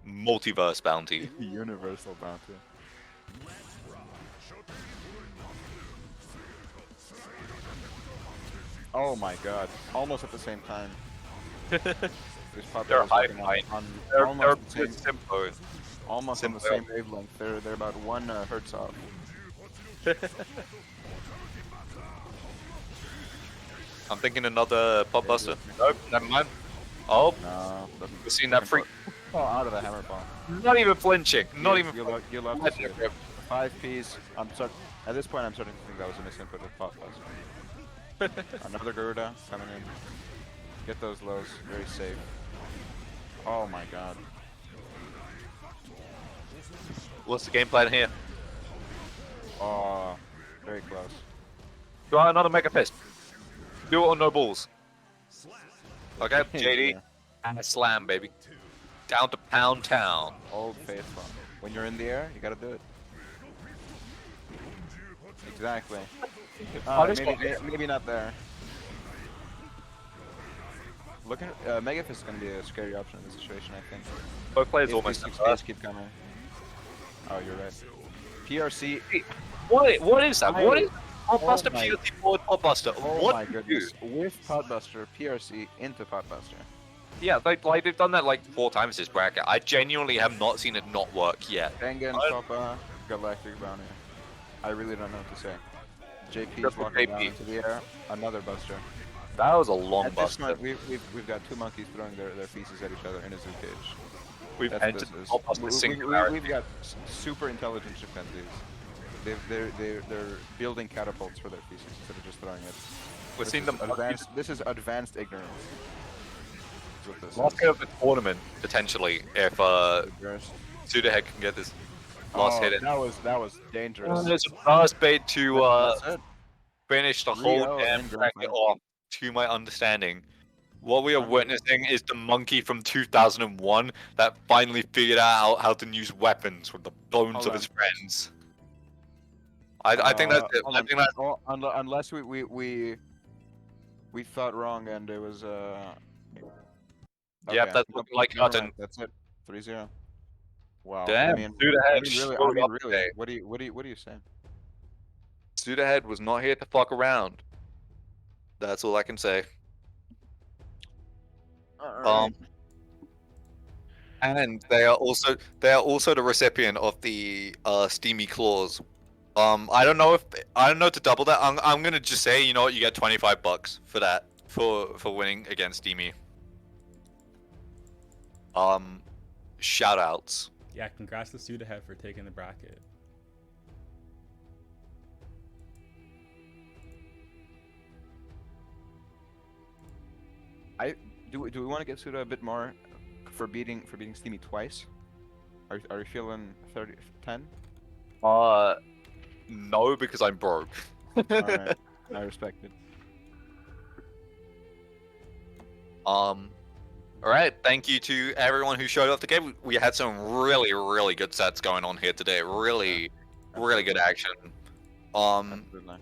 Multiverse Bounty. Universal Bounty. Oh my god. Almost at the same time. They're high fight. They're Almost the same, simple. almost on the same wavelength. They're about 1 hertz off. I'm thinking another Pop Buster. Nope, never mind. Oh, No, we're seeing that freak. Oh, out of the hammer ball. Not even flinching. Not even. You love to see it. 5Ps. At this point, I'm starting to think that was a misinput with Pop Buzz. Another Garuda coming in. Get those lows. Very safe. Oh my god. What's the game plan here? Oh, very close. Try another Mega Fist. Do it on no balls. Okay, JD. Yeah. And a slam, baby. Down to Pound Town. Old faithful. When you're in the air, you gotta do it. Exactly. Maybe not there. Look at Mega Fist is gonna be a scary option in this situation, I think. Both players If almost these have six keep coming. Oh, you're right. PRC. What is that? What is Potbuster my- PRC forward Potbuster? Oh What my do you goodness. do? With Potbuster, PRC into Potbuster. Yeah, they've done that like 4 times this bracket. I genuinely have not seen it not work yet. Tengen, I- Papa, Galactic Bounty. I really don't know what to say. JP's Triple walking JP. down into the air. Another Buster. That was a long At this buster. point, we've got 2 monkeys throwing their feces at each other in a zoo cage. We've That's entered business. Potbuster singularity. We've got super intelligent chimpanzees. They're building catapults for their feces instead of just throwing it. We're seeing them. This is advanced ignorance. Is what this Last is. hit of the tournament potentially if Burst. Sudahead can get this last hit in. That was dangerous. There's a burst bait to That's it. finish the whole 3-0 damn in grand bracket final. off. To my understanding, what we are Unbelievable. witnessing is the monkey from 2001 that finally figured out how to use weapons with the bones Hold of on. his friends. I think that's it. Hold I on. think that's Oh, unless we thought wrong and it was Yep, okay. that's looking like Never nothing. mind. That's it. 3-0. Wow. Damn, Sudahead really, showed up really. today. What do you say? Sudahead was not here to fuck around. That's all I can say. And they are also the recipient of the Steamy Claws. I don't know to double that. I'm gonna just say, you know what, you get $25 for that for winning against Steamy. Shout outs. Yeah, congrats to Sudahead for taking the bracket. Do we want to get Suda a bit more for beating Steamy twice? Are you feeling 30-10? No, because I'm broke. Alright, I respect it. Alright, thank you to everyone who showed up to game. We had some really good sets going on here today. Really good action. Absolutely.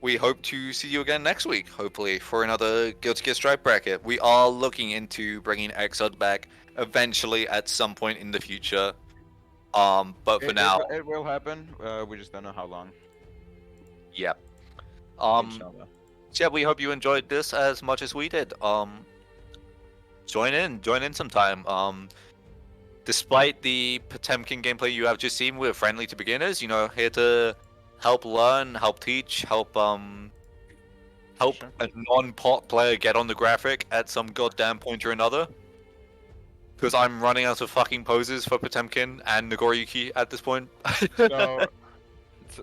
We hope to see you again next week, hopefully, for another Guilty Gear Stripe bracket. We are looking into bringing Exod back eventually at some point in the future. But for now, it will happen. We just don't know how long. yeah. Inshallah. So yeah, we hope you enjoyed this as much as we did. Join in sometime. Despite the Potemkin gameplay you have just seen, we're friendly to beginners. You know, here to help learn, help teach, help Sure. a non-pot player get on the graphic at some goddamn point or another. Because I'm running out of fucking poses for Potemkin and Nagoriyuki at this point.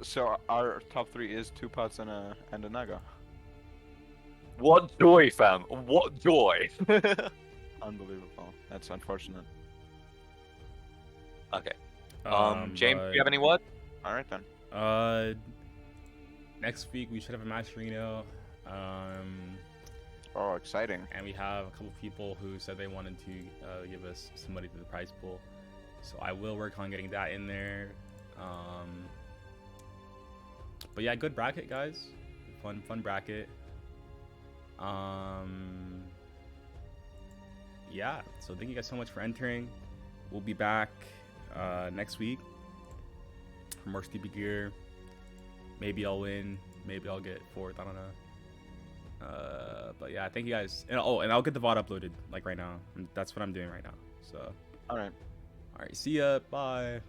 So our top 3 is 2 pots and a Naga. What joy, fam! What joy! Unbelievable. That's unfortunate. Okay. James, do you have any word? All right then. Next week we should have a match Reno. Oh, exciting. And we have a couple people who said they wanted to give us some money to the prize pool. So I will work on getting that in there. But yeah, good bracket, guys. Fun bracket. Yeah, so thank you guys so much for entering. We'll be back next week for more Stevie Gear. Maybe I'll win. Maybe I'll get 4th. I don't know. But yeah, thank you guys. And I'll get the VOD uploaded like right now. That's what I'm doing right now. So All right. all right, see ya. Bye.